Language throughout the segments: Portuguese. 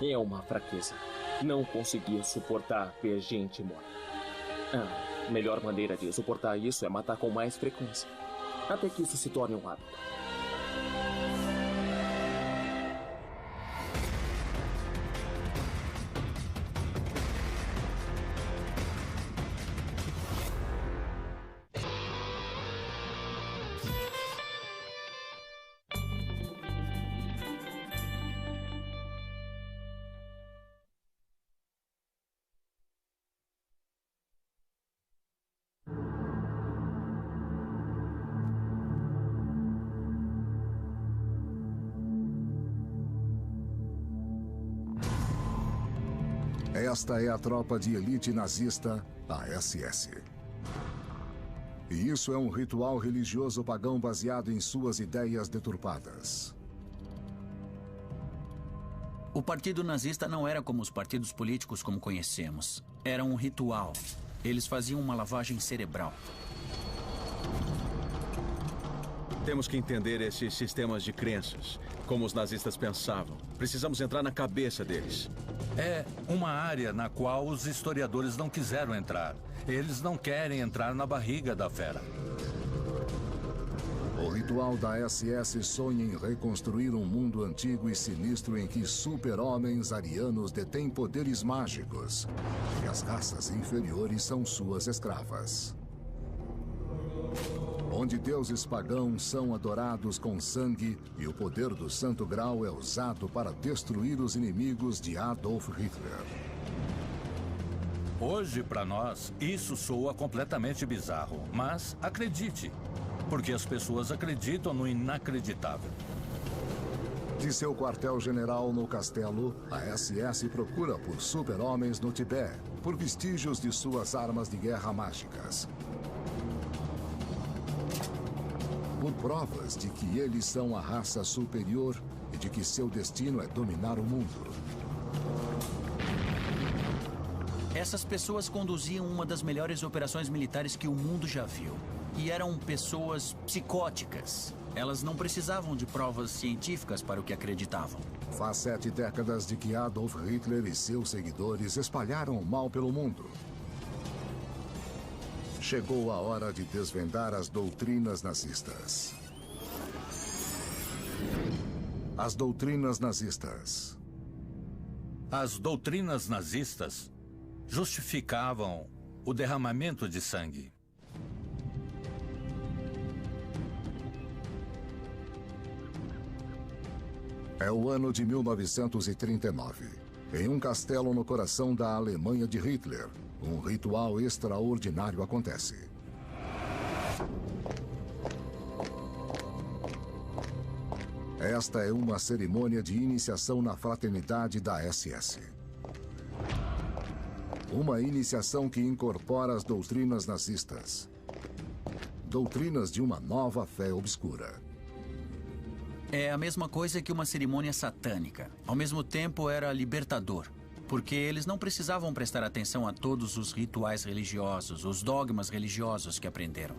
É uma fraqueza. Não conseguir suportar ver gente morta. A melhor maneira de suportar isso é matar com mais frequência. Até que isso se torne um hábito. Esta é a tropa de elite nazista, a SS. E isso é um ritual religioso pagão baseado em suas ideias deturpadas. O partido nazista não era como os partidos políticos como conhecemos. Era um ritual. Eles faziam uma lavagem cerebral. Temos que entender esses sistemas de crenças, como os nazistas pensavam. Precisamos entrar na cabeça deles. É uma área na qual os historiadores não quiseram entrar. Eles não querem entrar na barriga da fera. O ritual da SS sonha em reconstruir um mundo antigo e sinistro em que super-homens arianos detêm poderes mágicos e as raças inferiores são suas escravas. Onde deuses pagãos são adorados com sangue e o poder do Santo Grau é usado para destruir os inimigos de Adolf Hitler. Hoje, para nós, isso soa completamente bizarro. Mas acredite, porque as pessoas acreditam no inacreditável. De seu quartel-general no castelo, a SS procura por super-homens no Tibete, por vestígios de suas armas de guerra mágicas. Por provas de que eles são a raça superior e de que seu destino é dominar o mundo. Essas pessoas conduziam uma das melhores operações militares que o mundo já viu. E eram pessoas psicóticas. Elas não precisavam de provas científicas para o que acreditavam. Faz 7 décadas de que Adolf Hitler e seus seguidores espalharam o mal pelo mundo. Chegou a hora de desvendar as doutrinas nazistas. As doutrinas nazistas. As doutrinas nazistas justificavam o derramamento de sangue. É o ano de 1939. Em um castelo no coração da Alemanha de Hitler, um ritual extraordinário acontece. Esta é uma cerimônia de iniciação na fraternidade da SS. Uma iniciação que incorpora as doutrinas nazistas. Doutrinas de uma nova fé obscura. É a mesma coisa que uma cerimônia satânica. Ao mesmo tempo, era libertador. Porque eles não precisavam prestar atenção a todos os rituais religiosos, os dogmas religiosos que aprenderam.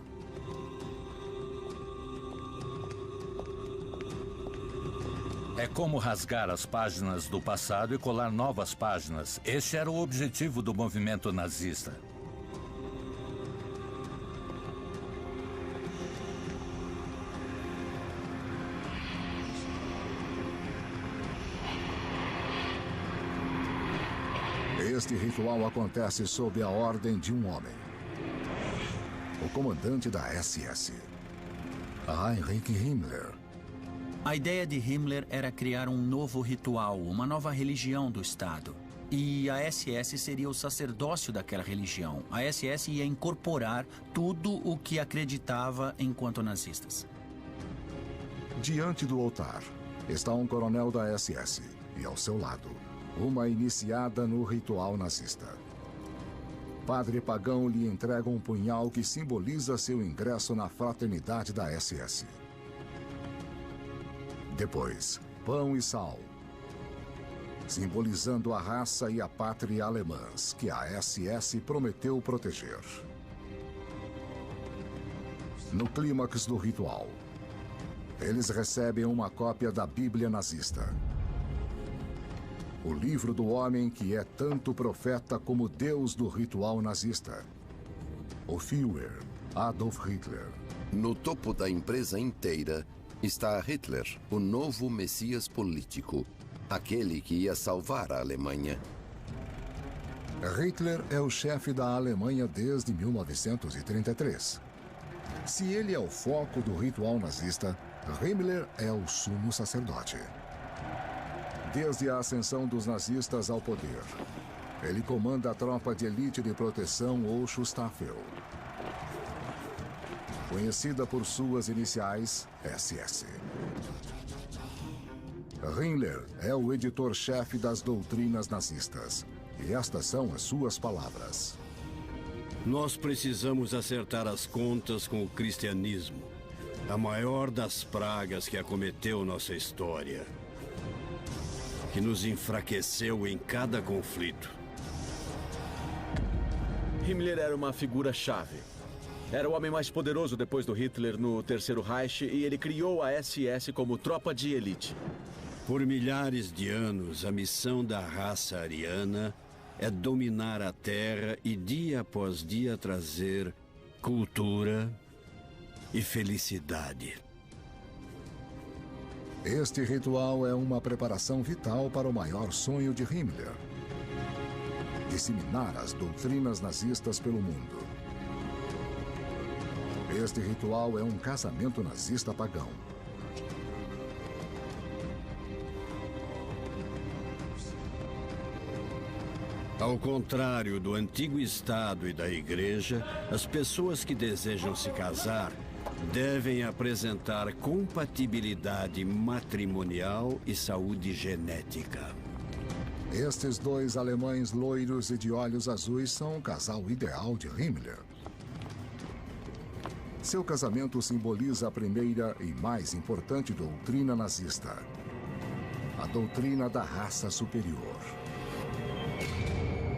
É como rasgar as páginas do passado e colar novas páginas. Este era o objetivo do movimento nazista. Este ritual acontece sob a ordem de um homem. O comandante da SS, Heinrich Himmler. A ideia de Himmler era criar um novo ritual, uma nova religião do Estado. E a SS seria o sacerdócio daquela religião. A SS ia incorporar tudo o que acreditava enquanto nazistas. Diante do altar está um coronel da SS e, ao seu lado, uma iniciada no ritual nazista. Padre Pagão lhe entrega um punhal que simboliza seu ingresso na fraternidade da SS. Depois, pão e sal, simbolizando a raça e a pátria alemãs que a SS prometeu proteger. No clímax do ritual, eles recebem uma cópia da Bíblia nazista. O livro do homem que é tanto profeta como Deus do ritual nazista. O Führer, Adolf Hitler. No topo da empresa inteira está Hitler, o novo messias político, aquele que ia salvar a Alemanha. Hitler é o chefe da Alemanha desde 1933. Se ele é o foco do ritual nazista, Himmler é o sumo sacerdote. Desde a ascensão dos nazistas ao poder, ele comanda a tropa de elite de proteção ou Schutzstaffel, conhecida por suas iniciais SS. Himmler é o editor-chefe das doutrinas nazistas, e estas são as suas palavras. Nós precisamos acertar as contas com o cristianismo, a maior das pragas que acometeu nossa história, que nos enfraqueceu em cada conflito. Himmler era uma figura-chave. Era o homem mais poderoso depois do Hitler no Terceiro Reich e ele criou a SS como tropa de elite. Por milhares de anos, a missão da raça ariana é dominar a Terra e dia após dia trazer cultura e felicidade. Este ritual é uma preparação vital para o maior sonho de Himmler: disseminar as doutrinas nazistas pelo mundo. Este ritual é um casamento nazista pagão. Ao contrário do antigo Estado e da Igreja, as pessoas que desejam se casar devem apresentar compatibilidade matrimonial e saúde genética. Estes dois alemães loiros e de olhos azuis são o casal ideal de Himmler. Seu casamento simboliza a primeira e mais importante doutrina nazista: a doutrina da raça superior.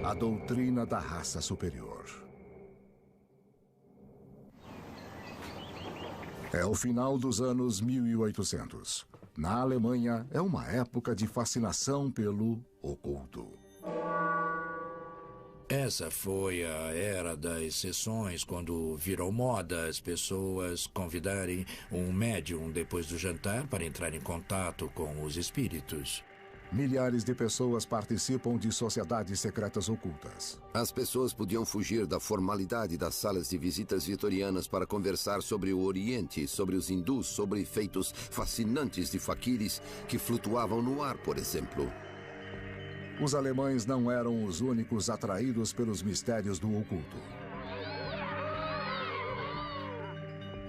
A doutrina da raça superior. É o final dos anos 1800. Na Alemanha, é uma época de fascinação pelo oculto. Essa foi a era das sessões, quando virou moda as pessoas convidarem um médium depois do jantar para entrar em contato com os espíritos. Milhares de pessoas participam de sociedades secretas ocultas. As pessoas podiam fugir da formalidade das salas de visitas vitorianas para conversar sobre o Oriente, sobre os hindus, sobre feitos fascinantes de faquires que flutuavam no ar, por exemplo. Os alemães não eram os únicos atraídos pelos mistérios do oculto.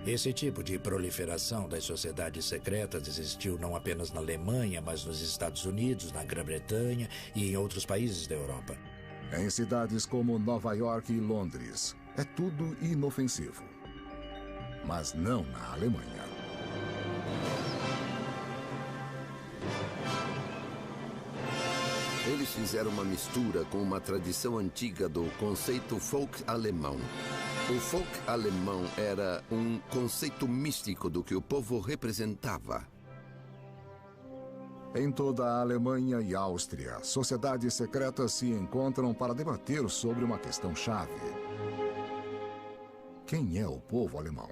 Esse tipo de proliferação das sociedades secretas existiu não apenas na Alemanha, mas nos Estados Unidos, na Grã-Bretanha e em outros países da Europa. Em cidades como Nova York e Londres, é tudo inofensivo. Mas não na Alemanha. Eles fizeram uma mistura com uma tradição antiga do conceito folk alemão. O folk alemão era um conceito místico do que o povo representava. Em toda a Alemanha e Áustria, sociedades secretas se encontram para debater sobre uma questão-chave: quem é o povo alemão?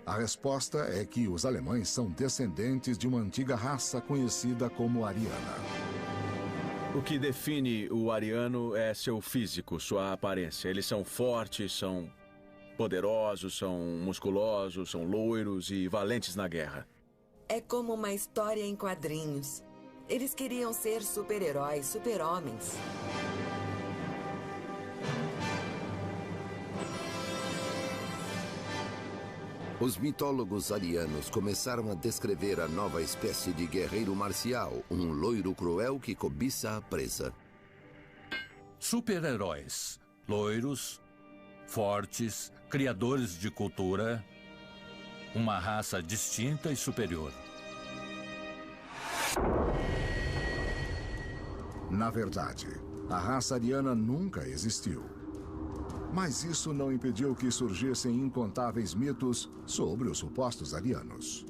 A resposta é que os alemães são descendentes de uma antiga raça conhecida como ariana. O que define o ariano é seu físico, sua aparência. Eles são fortes, são poderosos, são musculosos, são loiros e valentes na guerra. É como uma história em quadrinhos. Eles queriam ser super-heróis, super-homens. Os mitólogos arianos começaram a descrever a nova espécie de guerreiro marcial, um loiro cruel que cobiça a presa. Super-heróis, loiros, fortes, criadores de cultura, uma raça distinta e superior. Na verdade, a raça ariana nunca existiu. Mas isso não impediu que surgissem incontáveis mitos sobre os supostos arianos.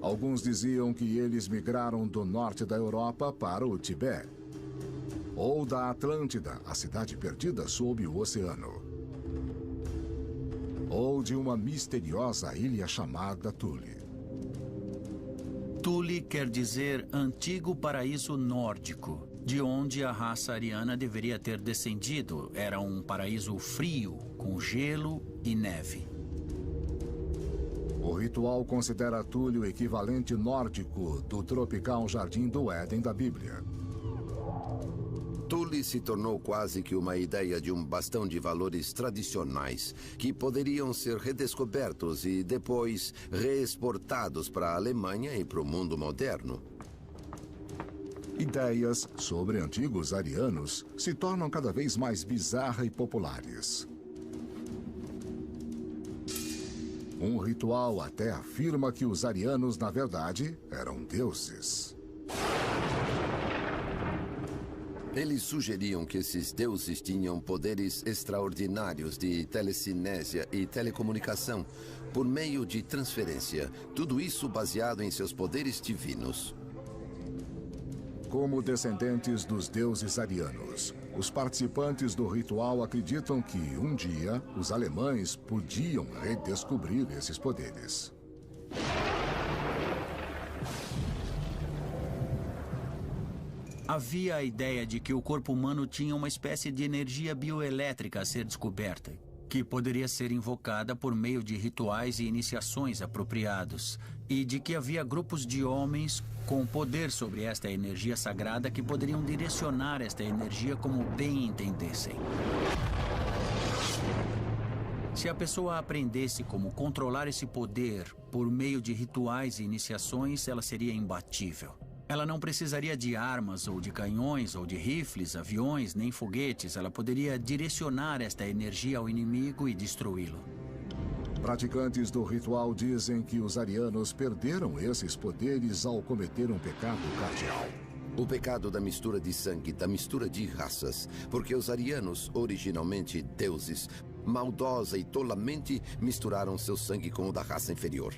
Alguns diziam que eles migraram do norte da Europa para o Tibete, ou da Atlântida, a cidade perdida sob o oceano, ou de uma misteriosa ilha chamada Thule. Thule quer dizer antigo paraíso nórdico, de onde a raça ariana deveria ter descendido. Era um paraíso frio, com gelo e neve. O ritual considera Thule o equivalente nórdico do tropical Jardim do Éden da Bíblia. Thule se tornou quase que uma ideia de um bastão de valores tradicionais que poderiam ser redescobertos e depois reexportados para a Alemanha e para o mundo moderno. Ideias sobre antigos arianos se tornam cada vez mais bizarras e populares. Um ritual até afirma que os arianos, na verdade, eram deuses. Eles sugeriam que esses deuses tinham poderes extraordinários de telecinésia e telecomunicação por meio de transferência, tudo isso baseado em seus poderes divinos. Como descendentes dos deuses arianos, os participantes do ritual acreditam que, um dia, os alemães podiam redescobrir esses poderes. Havia a ideia de que o corpo humano tinha uma espécie de energia bioelétrica a ser descoberta, que poderia ser invocada por meio de rituais e iniciações apropriados, e de que havia grupos de homens com poder sobre esta energia sagrada que poderiam direcionar esta energia como bem entendessem. Se a pessoa aprendesse como controlar esse poder por meio de rituais e iniciações, ela seria imbatível. Ela não precisaria de armas ou de canhões ou de rifles, aviões, nem foguetes. Ela poderia direcionar esta energia ao inimigo e destruí-lo. Praticantes do ritual dizem que os arianos perderam esses poderes ao cometer um pecado cardial. O pecado da mistura de sangue, da mistura de raças, porque os arianos, originalmente deuses, maldosa e tolamente misturaram seu sangue com o da raça inferior.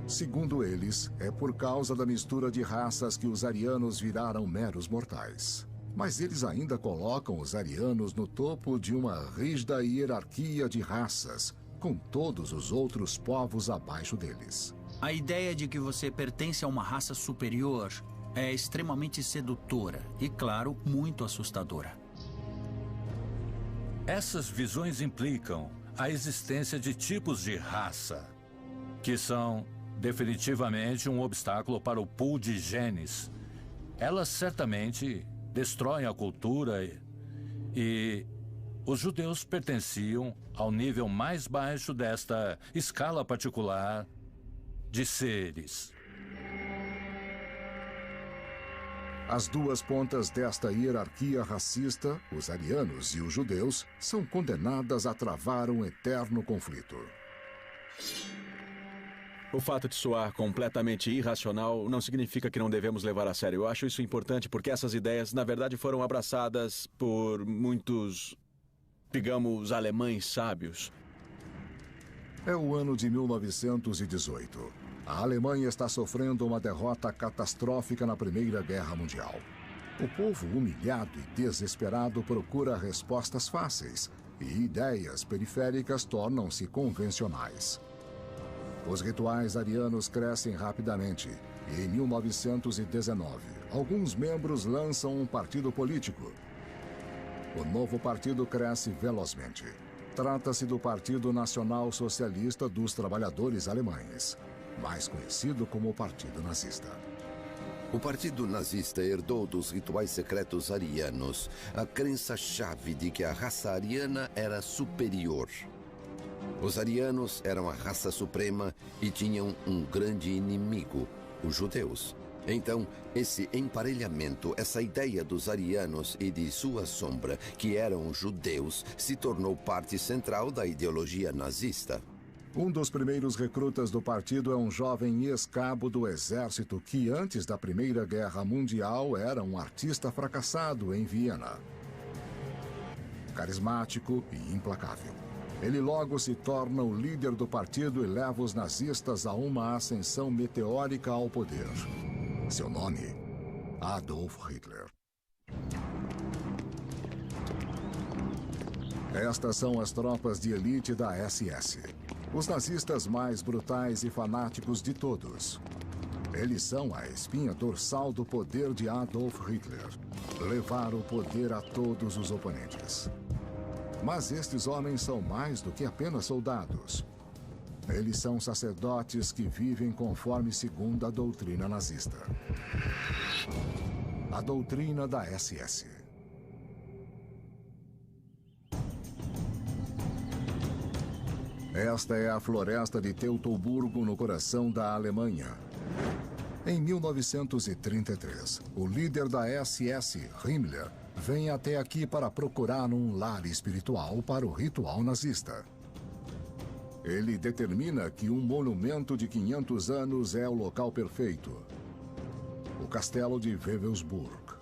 Segundo eles, é por causa da mistura de raças que os arianos viraram meros mortais. Mas eles ainda colocam os arianos no topo de uma rígida hierarquia de raças, com todos os outros povos abaixo deles. A ideia de que você pertence a uma raça superior é extremamente sedutora e, claro, muito assustadora. Essas visões implicam a existência de tipos de raça, que são definitivamente um obstáculo para o pool de genes. Elas certamente destroem a cultura e os judeus pertenciam ao nível mais baixo desta escala particular de seres. As duas pontas desta hierarquia racista, os arianos e os judeus, são condenadas a travar um eterno conflito. O fato de soar completamente irracional não significa que não devemos levar a sério. Eu acho isso importante porque essas ideias, na verdade, foram abraçadas por muitos, digamos, alemães sábios. É o ano de 1918. A Alemanha está sofrendo uma derrota catastrófica na Primeira Guerra Mundial. O povo humilhado e desesperado procura respostas fáceis e ideias periféricas tornam-se convencionais. Os rituais arianos crescem rapidamente e, em 1919, alguns membros lançam um partido político. O novo partido cresce velozmente. Trata-se do Partido Nacional Socialista dos Trabalhadores Alemães, mais conhecido como o Partido Nazista. O Partido Nazista herdou dos rituais secretos arianos a crença-chave de que a raça ariana era superior. Os arianos eram a raça suprema e tinham um grande inimigo, os judeus. Então, esse emparelhamento, essa ideia dos arianos e de sua sombra, que eram judeus, se tornou parte central da ideologia nazista. Um dos primeiros recrutas do partido é um jovem ex-cabo do exército que, antes da Primeira Guerra Mundial, era um artista fracassado em Viena. Carismático e implacável. Ele logo se torna o líder do partido e leva os nazistas a uma ascensão meteórica ao poder. Seu nome, Adolf Hitler. Estas são as tropas de elite da SS. Os nazistas mais brutais e fanáticos de todos. Eles são a espinha dorsal do poder de Adolf Hitler. Levar o poder a todos os oponentes. Mas estes homens são mais do que apenas soldados. Eles são sacerdotes que vivem conforme segundo a doutrina nazista. A doutrina da SS. Esta é a floresta de Teutoburgo, no coração da Alemanha. Em 1933, o líder da SS, Himmler, vem até aqui para procurar um lar espiritual para o ritual nazista. Ele determina que um monumento de 500 anos é o local perfeito. O castelo de Wewelsburg.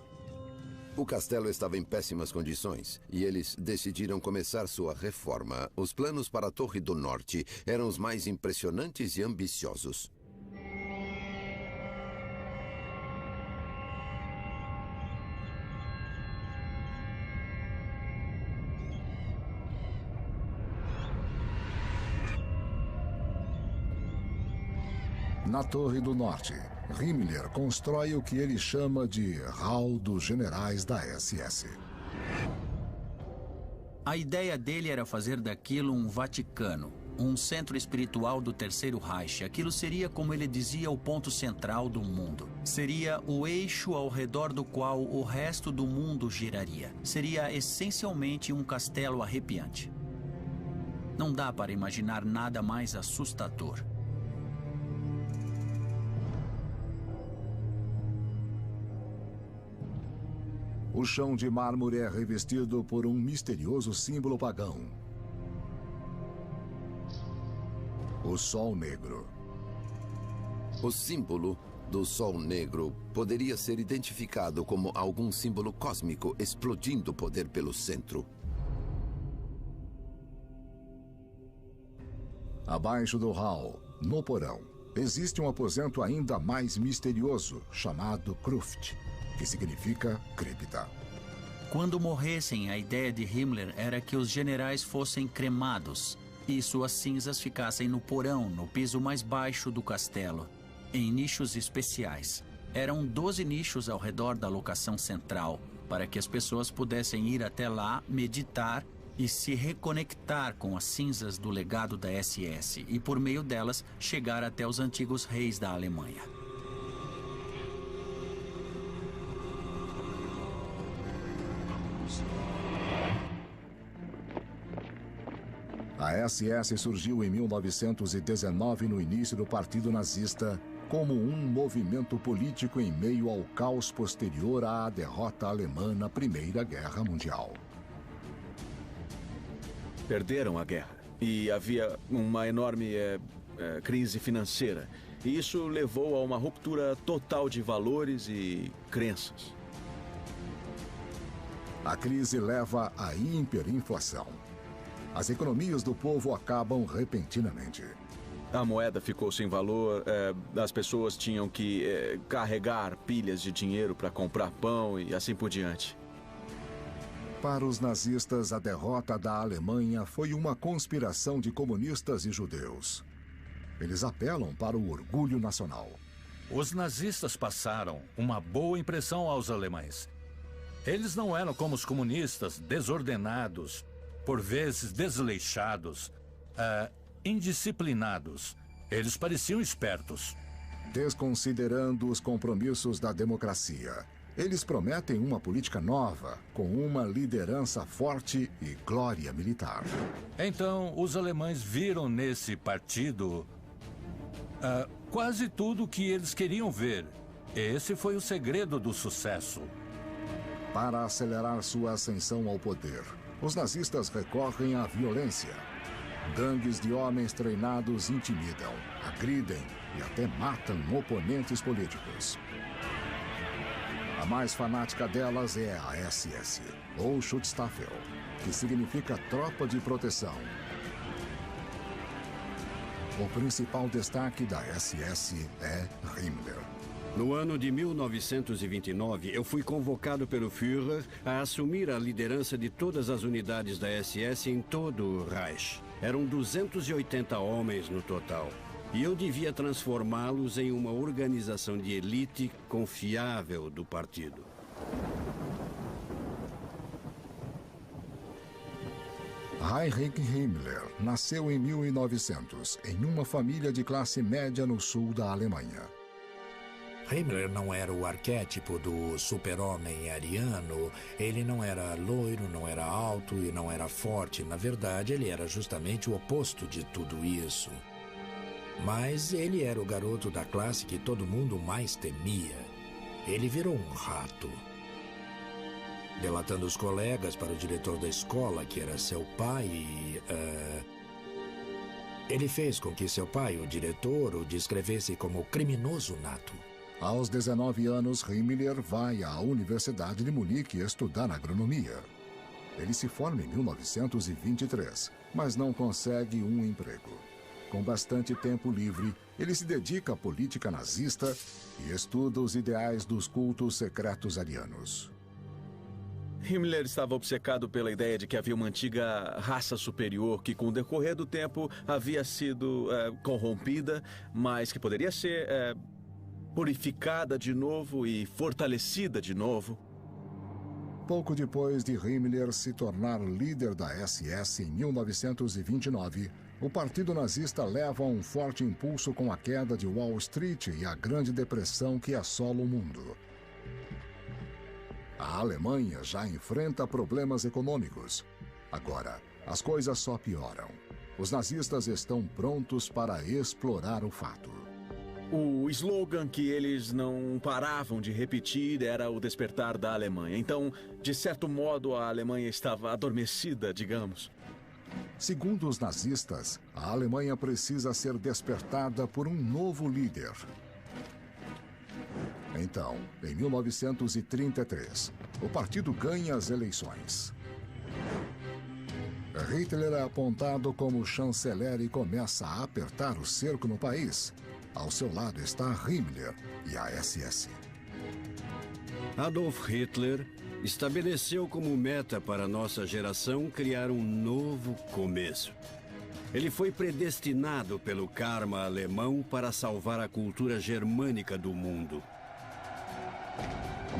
O castelo estava em péssimas condições e eles decidiram começar sua reforma. Os planos para a Torre do Norte eram os mais impressionantes e ambiciosos. Na Torre do Norte, Himmler constrói o que ele chama de Hall dos Generais da SS. A ideia dele era fazer daquilo um Vaticano, um centro espiritual do Terceiro Reich. Aquilo seria, como ele dizia, o ponto central do mundo. Seria o eixo ao redor do qual o resto do mundo giraria. Seria essencialmente um castelo arrepiante. Não dá para imaginar nada mais assustador. O chão de mármore é revestido por um misterioso símbolo pagão. O Sol Negro. O símbolo do Sol Negro poderia ser identificado como algum símbolo cósmico explodindo poder pelo centro. Abaixo do hall, no porão, existe um aposento ainda mais misterioso, chamado Kruft, que significa cripta. Quando morressem, a ideia de Himmler era que os generais fossem cremados e suas cinzas ficassem no porão, no piso mais baixo do castelo, em nichos especiais. Eram 12 nichos ao redor da locação central, para que as pessoas pudessem ir até lá, meditar e se reconectar com as cinzas do legado da SS e, por meio delas, chegar até os antigos reis da Alemanha. A SS surgiu em 1919, no início do Partido Nazista, como um movimento político em meio ao caos posterior à derrota alemã na Primeira Guerra Mundial. Perderam a guerra e havia uma enorme crise financeira. E isso levou a uma ruptura total de valores e crenças. A crise leva à hiperinflação. As economias do povo acabam repentinamente. A moeda ficou sem valor, as pessoas tinham que carregar pilhas de dinheiro para comprar pão e assim por diante. Para os nazistas, a derrota da Alemanha foi uma conspiração de comunistas e judeus. Eles apelam para o orgulho nacional. Os nazistas passaram uma boa impressão aos alemães. Eles não eram como os comunistas, desordenados, por vezes desleixados, indisciplinados. Eles pareciam espertos. Desconsiderando os compromissos da democracia, eles prometem uma política nova, com uma liderança forte e glória militar. Então, os alemães viram nesse partido quase tudo o que eles queriam ver. Esse foi o segredo do sucesso. Para acelerar sua ascensão ao poder, os nazistas recorrem à violência. Gangues de homens treinados intimidam, agridem e até matam oponentes políticos. A mais fanática delas é a SS, ou Schutzstaffel, que significa tropa de proteção. O principal destaque da SS é Himmler. No ano de 1929, eu fui convocado pelo Führer a assumir a liderança de todas as unidades da SS em todo o Reich. Eram 280 homens no total. E eu devia transformá-los em uma organização de elite confiável do partido. Heinrich Himmler nasceu em 1900, em uma família de classe média no sul da Alemanha. Himmler não era o arquétipo do super-homem ariano. Ele não era loiro, não era alto e não era forte. Na verdade, ele era justamente o oposto de tudo isso. Mas ele era o garoto da classe que todo mundo mais temia. Ele virou um rato. Delatando os colegas para o diretor da escola, que era seu pai, ele fez com que seu pai, o diretor, o descrevesse como criminoso nato. Aos 19 anos, Himmler vai à Universidade de Munique estudar agronomia. Ele se forma em 1923, mas não consegue um emprego. Com bastante tempo livre, ele se dedica à política nazista e estuda os ideais dos cultos secretos arianos. Himmler estava obcecado pela ideia de que havia uma antiga raça superior que, com o decorrer do tempo, havia sido corrompida, mas que poderia ser purificada de novo e fortalecida de novo. Pouco depois de Himmler se tornar líder da SS em 1929, o Partido Nazista leva um forte impulso com a queda de Wall Street e a Grande Depressão que assola o mundo. A Alemanha já enfrenta problemas econômicos. Agora, as coisas só pioram. Os nazistas estão prontos para explorar o fato. O slogan que eles não paravam de repetir era o despertar da Alemanha. Então, de certo modo, a Alemanha estava adormecida, digamos. Segundo os nazistas, a Alemanha precisa ser despertada por um novo líder. Então, em 1933, o partido ganha as eleições. Hitler é apontado como chanceler e começa a apertar o cerco no país. Ao seu lado está Himmler e a SS. Adolf Hitler estabeleceu como meta para nossa geração criar um novo começo. Ele foi predestinado pelo karma alemão para salvar a cultura germânica do mundo.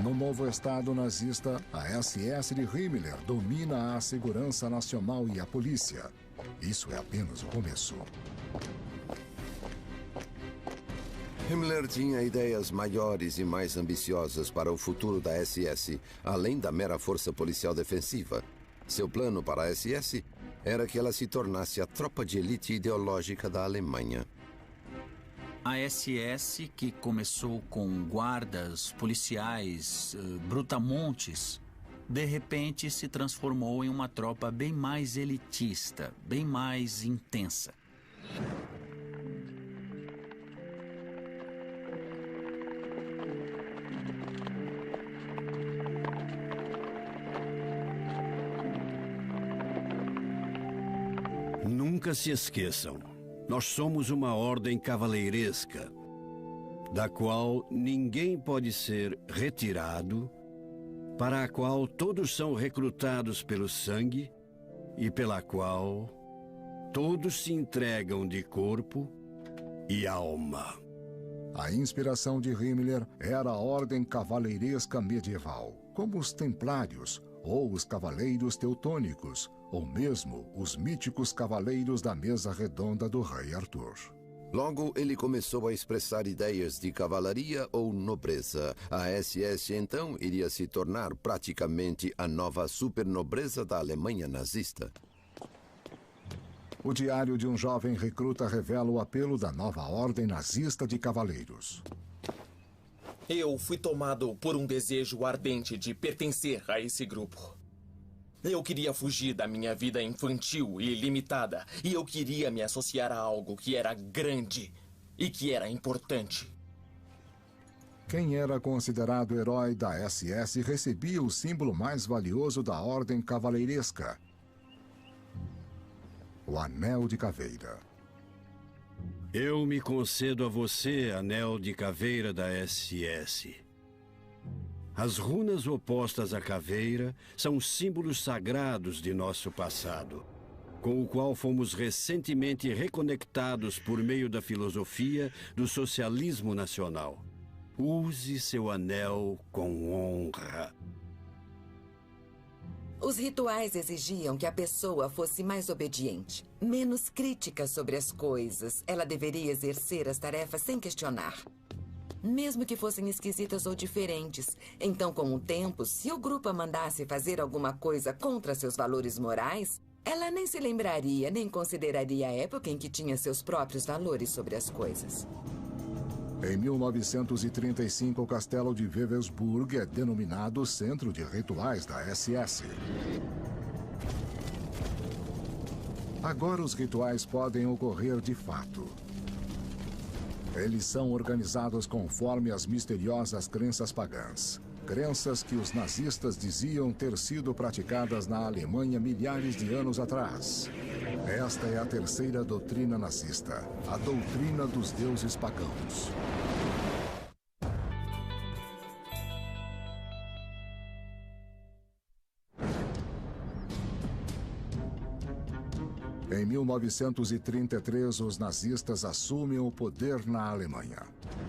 No novo Estado nazista, a SS de Himmler domina a segurança nacional e a polícia. Isso é apenas o começo. Himmler tinha ideias maiores e mais ambiciosas para o futuro da SS, além da mera força policial defensiva. Seu plano para a SS era que ela se tornasse a tropa de elite ideológica da Alemanha. A SS, que começou com guardas, policiais, brutamontes, de repente se transformou em uma tropa bem mais elitista, bem mais intensa. Nunca se esqueçam, nós somos uma ordem cavaleiresca, da qual ninguém pode ser retirado, para a qual todos são recrutados pelo sangue e pela qual todos se entregam de corpo e alma. A inspiração de Himmler era a ordem cavaleiresca medieval, como os templários ou os cavaleiros teutônicos, ou mesmo os míticos cavaleiros da mesa redonda do rei Arthur. Logo, ele começou a expressar ideias de cavalaria ou nobreza. A SS, então, iria se tornar praticamente a nova supernobreza da Alemanha nazista. O diário de um jovem recruta revela o apelo da nova ordem nazista de cavaleiros. Eu fui tomado por um desejo ardente de pertencer a esse grupo. Eu queria fugir da minha vida infantil e limitada, e eu queria me associar a algo que era grande e que era importante. Quem era considerado herói da SS recebia o símbolo mais valioso da ordem cavaleiresca: o Anel de Caveira. Eu me concedo a você, anel de caveira da SS. As runas opostas à caveira são símbolos sagrados de nosso passado, com o qual fomos recentemente reconectados por meio da filosofia do socialismo nacional. Use seu anel com honra. Os rituais exigiam que a pessoa fosse mais obediente, menos crítica sobre as coisas. Ela deveria exercer as tarefas sem questionar, mesmo que fossem esquisitas ou diferentes. Então, com o tempo, se o grupo a mandasse fazer alguma coisa contra seus valores morais, ela nem se lembraria, nem consideraria a época em que tinha seus próprios valores sobre as coisas. Em 1935, o castelo de Wewelsburg é denominado Centro de Rituais da SS. Agora os rituais podem ocorrer de fato. Eles são organizados conforme as misteriosas crenças pagãs. Crenças que os nazistas diziam ter sido praticadas na Alemanha milhares de anos atrás. Esta é a terceira doutrina nazista, a doutrina dos deuses pagãos. Em 1933, os nazistas assumem o poder na Alemanha.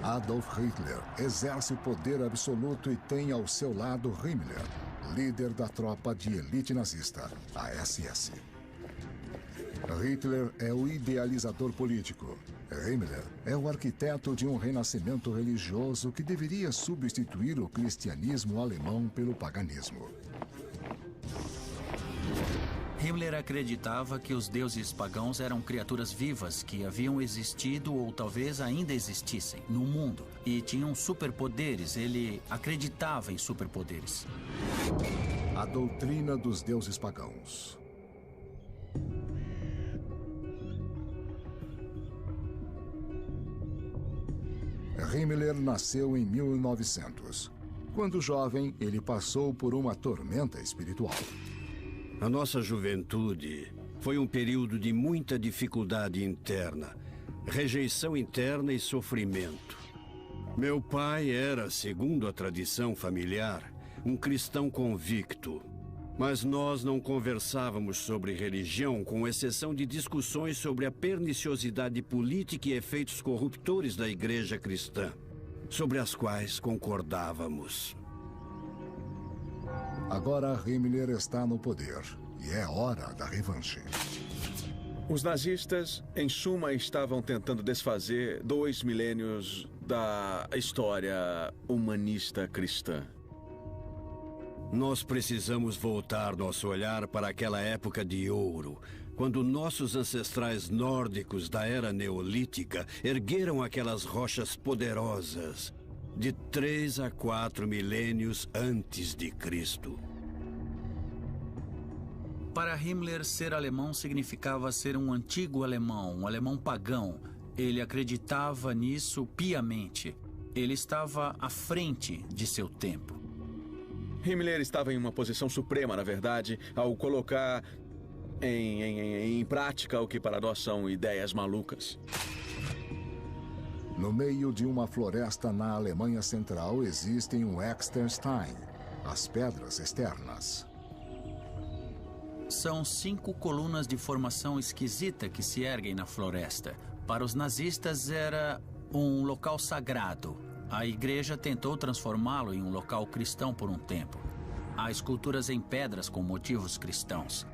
Adolf Hitler exerce poder absoluto e tem ao seu lado Himmler, líder da tropa de elite nazista, a SS. Hitler é o idealizador político. Himmler é o arquiteto de um renascimento religioso que deveria substituir o cristianismo alemão pelo paganismo. Himmler acreditava que os deuses pagãos eram criaturas vivas que haviam existido ou talvez ainda existissem no mundo e tinham superpoderes. Ele acreditava em superpoderes. A doutrina dos deuses pagãos. Himmler nasceu em 1900. Quando jovem, ele passou por uma tormenta espiritual. A nossa juventude foi um período de muita dificuldade interna, rejeição interna e sofrimento. Meu pai era, segundo a tradição familiar, um cristão convicto. Mas nós não conversávamos sobre religião, com exceção de discussões sobre a perniciosidade política e efeitos corruptores da igreja cristã, sobre as quais concordávamos. Agora Himmler está no poder e é hora da revanche. Os nazistas, em suma, estavam tentando desfazer 2 milênios da história humanista cristã. Nós precisamos voltar nosso olhar para aquela época de ouro, quando nossos ancestrais nórdicos da era neolítica ergueram aquelas rochas poderosas de 3 a 4 milênios antes de Cristo. Para Himmler, ser alemão significava ser um antigo alemão, um alemão pagão. Ele acreditava nisso piamente. Ele estava à frente de seu tempo. Himmler estava em uma posição suprema, na verdade, ao colocar em prática o que para nós são ideias malucas. No meio de uma floresta na Alemanha Central existem o Exterstein, as pedras externas. São 5 colunas de formação esquisita que se erguem na floresta. Para os nazistas era um local sagrado. A igreja tentou transformá-lo em um local cristão por um tempo. Há esculturas em pedras com motivos cristãos.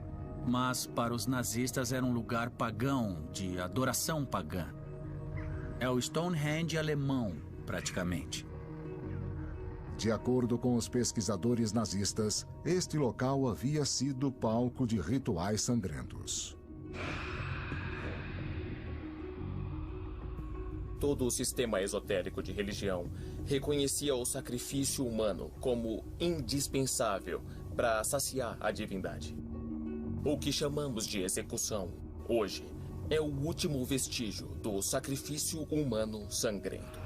Mas para os nazistas era um lugar pagão, de adoração pagã. É o Stonehenge alemão, praticamente. De acordo com os pesquisadores nazistas, este local havia sido palco de rituais sangrentos. Todo o sistema esotérico de religião reconhecia o sacrifício humano como indispensável para saciar a divindade. O que chamamos de execução, hoje, é o último vestígio do sacrifício humano sangrento.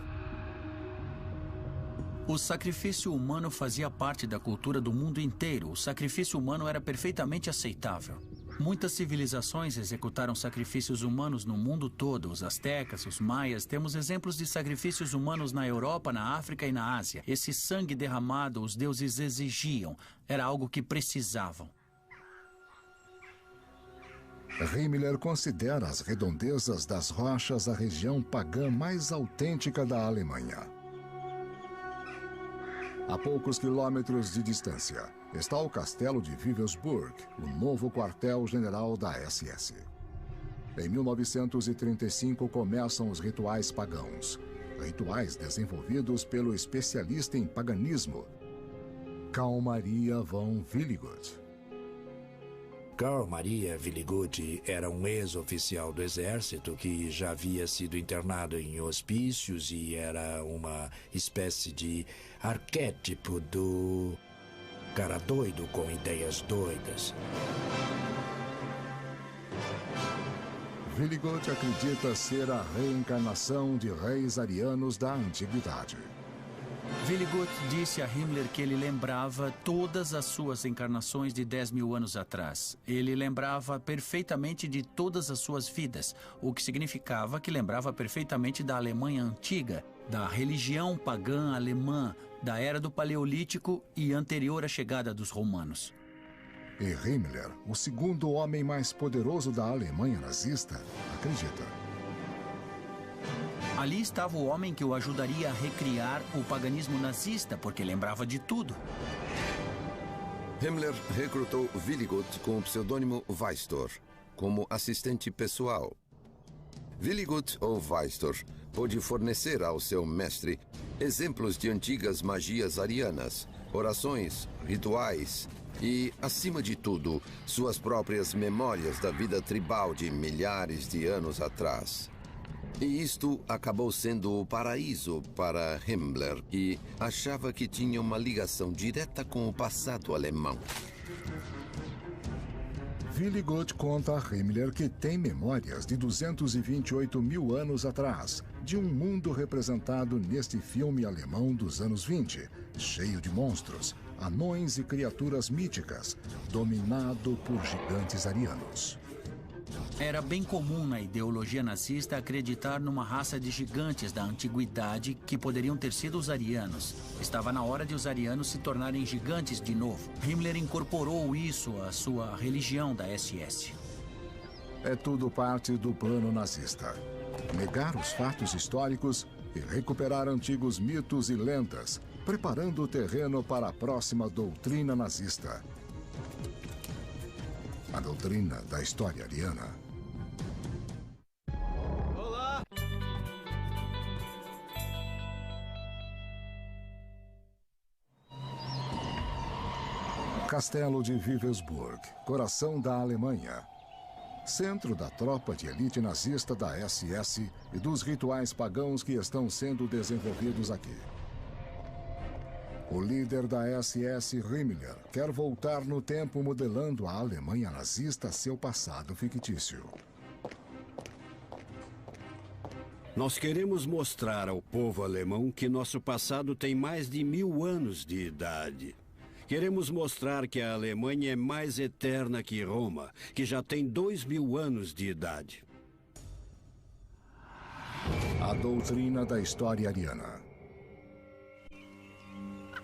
O sacrifício humano fazia parte da cultura do mundo inteiro. O sacrifício humano era perfeitamente aceitável. Muitas civilizações executaram sacrifícios humanos no mundo todo. Os astecas, os maias. Temos exemplos de sacrifícios humanos na Europa, na África e na Ásia. Esse sangue derramado os deuses exigiam. Era algo que precisavam. Himmler considera as redondezas das rochas a região pagã mais autêntica da Alemanha. A poucos quilômetros de distância está o castelo de Wewelsburg, o novo quartel-general da SS. Em 1935 começam os rituais pagãos. Rituais desenvolvidos pelo especialista em paganismo, Karl Maria von Willigut. Karl Maria Willigut era um ex-oficial do exército que já havia sido internado em hospícios e era uma espécie de arquétipo do cara doido com ideias doidas. Willigut acredita ser a reencarnação de reis arianos da antiguidade. Willigut disse a Himmler que ele lembrava todas as suas encarnações de 10 mil anos atrás. Ele lembrava perfeitamente de todas as suas vidas, o que significava que lembrava perfeitamente da Alemanha antiga, da religião pagã alemã, da era do Paleolítico e anterior à chegada dos romanos. E Himmler, o segundo homem mais poderoso da Alemanha nazista, acredita. Ali estava o homem que o ajudaria a recriar o paganismo nazista, porque lembrava de tudo. Himmler recrutou Willigut com o pseudônimo Weistor como assistente pessoal. Willigut, ou Weistor, pôde fornecer ao seu mestre exemplos de antigas magias arianas, orações, rituais e, acima de tudo, suas próprias memórias da vida tribal de milhares de anos atrás. E isto acabou sendo o paraíso para Himmler, que achava que tinha uma ligação direta com o passado alemão. Willigut conta a Himmler que tem memórias de 228 mil anos atrás, de um mundo representado neste filme alemão dos anos 20, cheio de monstros, anões e criaturas míticas, dominado por gigantes arianos. Era bem comum na ideologia nazista acreditar numa raça de gigantes da antiguidade que poderiam ter sido os arianos. Estava na hora de os arianos se tornarem gigantes de novo. Himmler incorporou isso à sua religião da SS. É tudo parte do plano nazista. Negar os fatos históricos e recuperar antigos mitos e lendas, preparando o terreno para a próxima doutrina nazista. A doutrina da história ariana. Olá! Castelo de Wewelsburg, coração da Alemanha. Centro da tropa de elite nazista da SS e dos rituais pagãos que estão sendo desenvolvidos aqui. O líder da SS, Himmler, quer voltar no tempo modelando a Alemanha nazista a seu passado fictício. Nós queremos mostrar ao povo alemão que nosso passado tem mais de 1000 anos de idade. Queremos mostrar que a Alemanha é mais eterna que Roma, que já tem 2000 anos de idade. A doutrina da história ariana.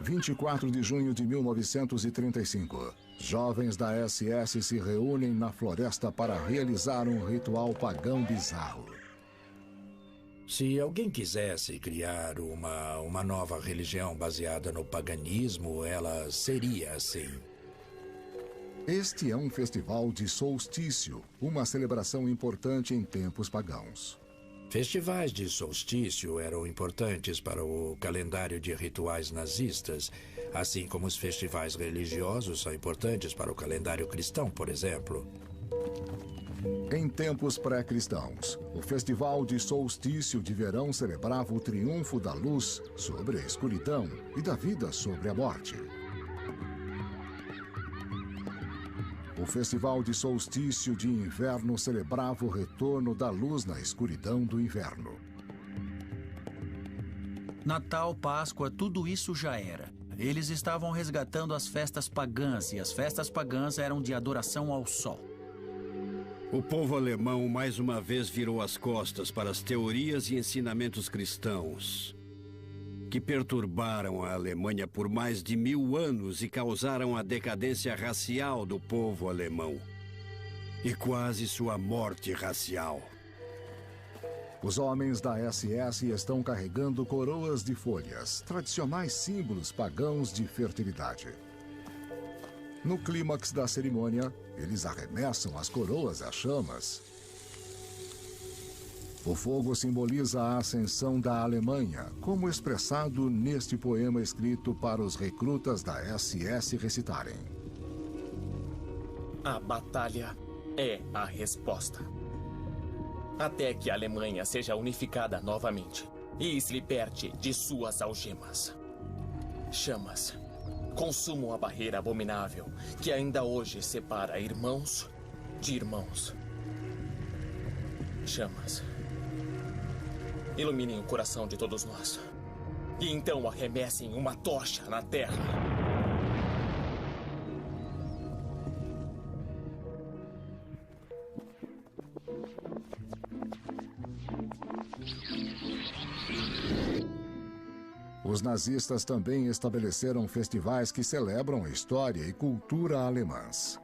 24 de junho de 1935. Jovens da SS se reúnem na floresta para realizar um ritual pagão bizarro. Se alguém quisesse criar uma nova religião baseada no paganismo, ela seria assim. Este é um festival de solstício, uma celebração importante em tempos pagãos. Festivais de solstício eram importantes para o calendário de rituais nazistas, assim como os festivais religiosos são importantes para o calendário cristão, por exemplo. Em tempos pré-cristãos, o festival de solstício de verão celebrava o triunfo da luz sobre a escuridão e da vida sobre a morte. O festival de solstício de inverno celebrava o retorno da luz na escuridão do inverno. Natal, Páscoa, tudo isso já era. Eles estavam resgatando as festas pagãs, e as festas pagãs eram de adoração ao sol. O povo alemão mais uma vez virou as costas para as teorias e ensinamentos cristãos que perturbaram a Alemanha por mais de 1000 anos e causaram a decadência racial do povo alemão e quase sua morte racial. Os homens da SS estão carregando coroas de folhas, tradicionais símbolos pagãos de fertilidade. No clímax da cerimônia, eles arremessam as coroas às chamas. O fogo simboliza a ascensão da Alemanha, como expressado neste poema escrito para os recrutas da SS recitarem. A batalha é a resposta. Até que a Alemanha seja unificada novamente e se liberte de suas algemas. Chamas. Consumam a barreira abominável que ainda hoje separa irmãos de irmãos. Chamas. Iluminem o coração de todos nós. E então arremessem uma tocha na terra. Os nazistas também estabeleceram festivais que celebram a história e cultura alemãs.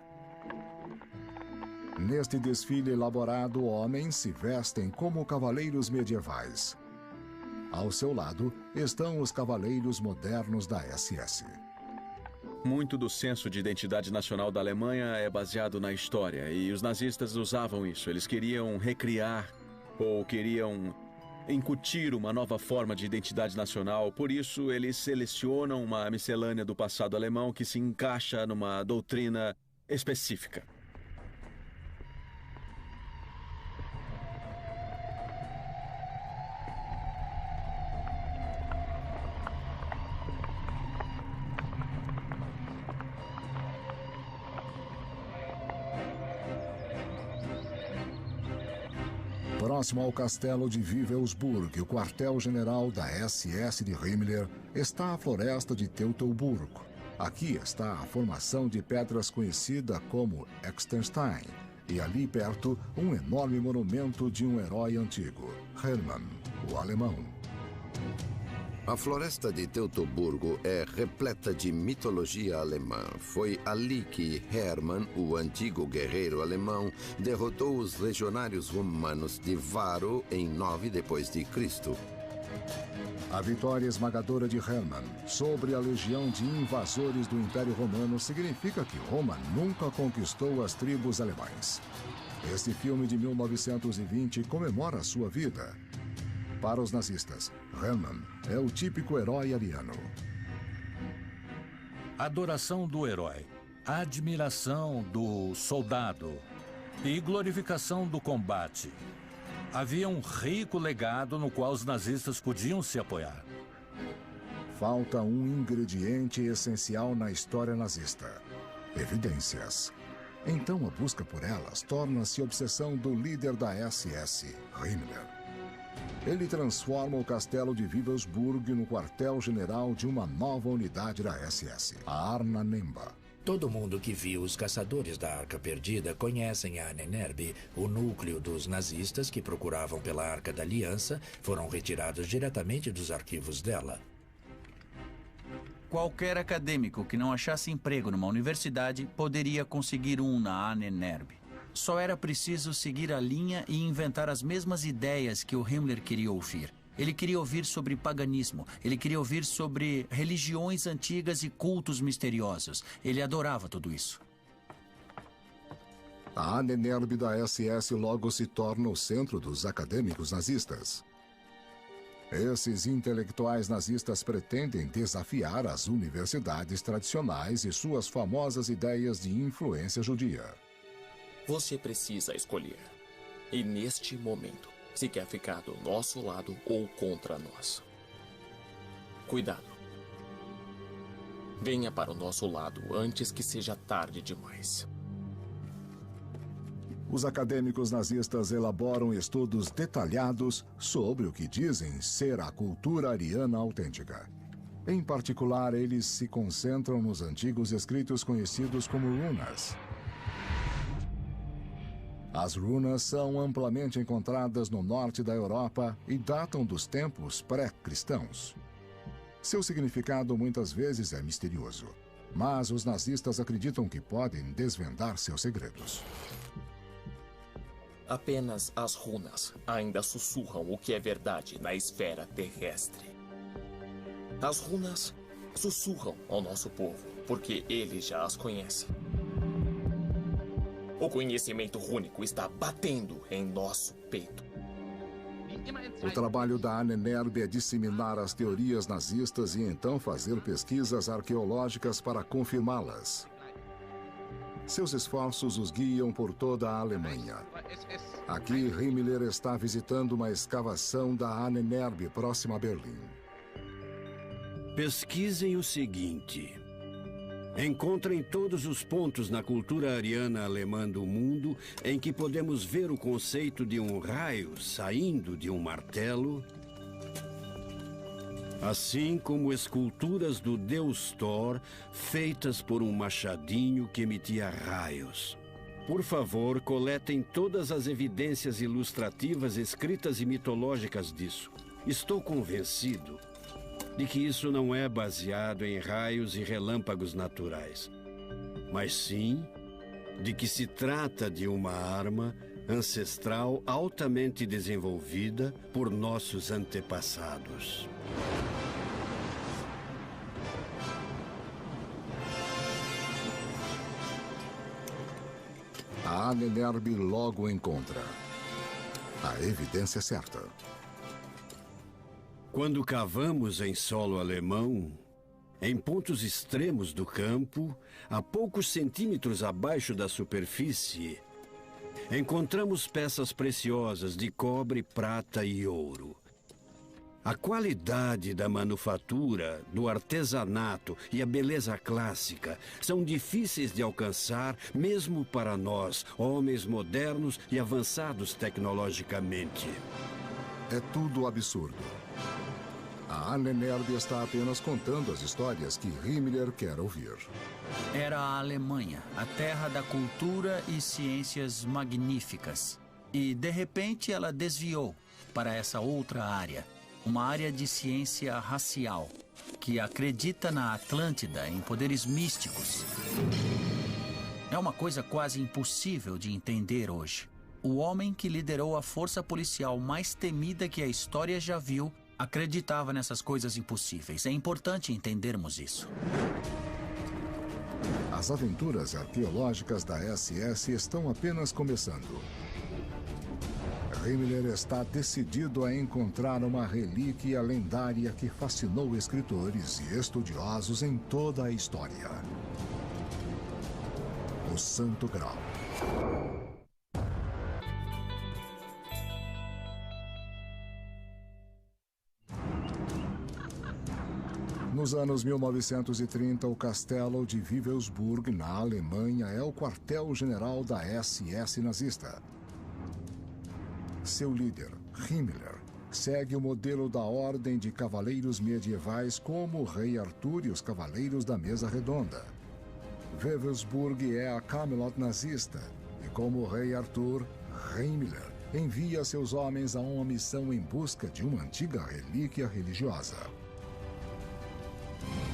Neste desfile elaborado, homens se vestem como cavaleiros medievais. Ao seu lado estão os cavaleiros modernos da SS. Muito do senso de identidade nacional da Alemanha é baseado na história, e os nazistas usavam isso. Eles queriam recriar ou queriam incutir uma nova forma de identidade nacional. Por isso, eles selecionam uma miscelânea do passado alemão que se encaixa numa doutrina específica. Próximo ao castelo de Wewelsburg, o quartel-general da SS de Himmler, está a floresta de Teutoburgo. Aqui está a formação de pedras conhecida como Extenstein, e ali perto um enorme monumento de um herói antigo, Hermann, o alemão. A floresta de Teutoburgo é repleta de mitologia alemã. Foi ali que Hermann, o antigo guerreiro alemão, derrotou os legionários romanos de Varo em 9 d.C. A vitória esmagadora de Hermann sobre a legião de invasores do Império Romano significa que Roma nunca conquistou as tribos alemãs. Este filme de 1920 comemora sua vida. Para os nazistas, Hermann é o típico herói ariano. Adoração do herói, admiração do soldado e glorificação do combate. Havia um rico legado no qual os nazistas podiam se apoiar. Falta um ingrediente essencial na história nazista: evidências. Então a busca por elas torna-se obsessão do líder da SS, Himmler. Ele transforma o castelo de Wewelsburg no quartel-general de uma nova unidade da SS, a Arna Nemba. Todo mundo que viu os caçadores da Arca Perdida conhecem a Ahnenerbe, o núcleo dos nazistas que procuravam pela Arca da Aliança foram retirados diretamente dos arquivos dela. Qualquer acadêmico que não achasse emprego numa universidade poderia conseguir um na Ahnenerbe. Só era preciso seguir a linha e inventar as mesmas ideias que o Himmler queria ouvir. Ele queria ouvir sobre paganismo, ele queria ouvir sobre religiões antigas e cultos misteriosos. Ele adorava tudo isso. A Ahnenerbe da SS logo se torna o centro dos acadêmicos nazistas. Esses intelectuais nazistas pretendem desafiar as universidades tradicionais e suas famosas ideias de influência judia. Você precisa escolher. E neste momento, se quer ficar do nosso lado ou contra nós. Cuidado. Venha para o nosso lado antes que seja tarde demais. Os acadêmicos nazistas elaboram estudos detalhados sobre o que dizem ser a cultura ariana autêntica. Em particular, eles se concentram nos antigos escritos conhecidos como runas. As runas são amplamente encontradas no norte da Europa e datam dos tempos pré-cristãos. Seu significado muitas vezes é misterioso, mas os nazistas acreditam que podem desvendar seus segredos. Apenas as runas ainda sussurram o que é verdade na esfera terrestre. As runas sussurram ao nosso povo, porque ele já as conhece. O conhecimento rúnico está batendo em nosso peito. O trabalho da Ahnenerbe é disseminar as teorias nazistas e então fazer pesquisas arqueológicas para confirmá-las. Seus esforços os guiam por toda a Alemanha. Aqui, Himmler está visitando uma escavação da Ahnenerbe próxima a Berlim. Pesquisem o seguinte. Encontrem todos os pontos na cultura ariana alemã do mundo em que podemos ver o conceito de um raio saindo de um martelo, assim como esculturas do deus Thor feitas por um machadinho que emitia raios. Por favor, coletem todas as evidências ilustrativas escritas e mitológicas disso. Estou convencido de que isso não é baseado em raios e relâmpagos naturais, mas sim de que se trata de uma arma ancestral altamente desenvolvida por nossos antepassados. A Ahnenerbe logo encontra a evidência certa. Quando cavamos em solo alemão, em pontos extremos do campo, a poucos centímetros abaixo da superfície, encontramos peças preciosas de cobre, prata e ouro. A qualidade da manufatura, do artesanato e a beleza clássica são difíceis de alcançar mesmo para nós, homens modernos e avançados tecnologicamente. É tudo absurdo. A Ahnenerbe está apenas contando as histórias que Himmler quer ouvir. Era a Alemanha, a terra da cultura e ciências magníficas. E, de repente, ela desviou para essa outra área, uma área de ciência racial, que acredita na Atlântida em poderes místicos. É uma coisa quase impossível de entender hoje. O homem que liderou a força policial mais temida que a história já viu acreditava nessas coisas impossíveis. É importante entendermos isso. As aventuras arqueológicas da SS estão apenas começando. Himmler está decidido a encontrar uma relíquia lendária que fascinou escritores e estudiosos em toda a história. O Santo Graal. Nos anos 1930, o castelo de Wewelsburg, na Alemanha, é o quartel-general da SS nazista. Seu líder, Himmler, segue o modelo da Ordem de Cavaleiros Medievais como o Rei Arthur e os Cavaleiros da Mesa Redonda. Wewelsburg é a Camelot nazista, e como o Rei Arthur, Himmler envia seus homens a uma missão em busca de uma antiga relíquia religiosa.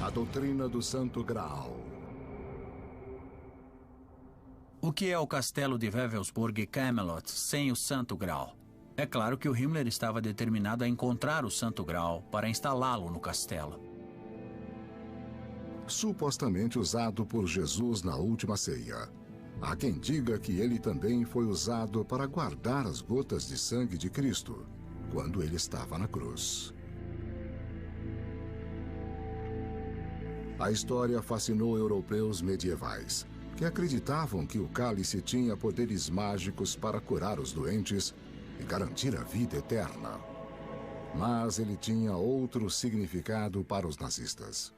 A doutrina do Santo Graal. O que é o castelo de Wewelsburg e Camelot sem o Santo Graal? É claro que o Himmler estava determinado a encontrar o Santo Graal para instalá-lo no castelo. Supostamente usado por Jesus na última ceia. Há quem diga que ele também foi usado para guardar as gotas de sangue de Cristo, quando ele estava na cruz. A história fascinou europeus medievais, que acreditavam que o cálice tinha poderes mágicos para curar os doentes e garantir a vida eterna. Mas ele tinha outro significado para os nazistas.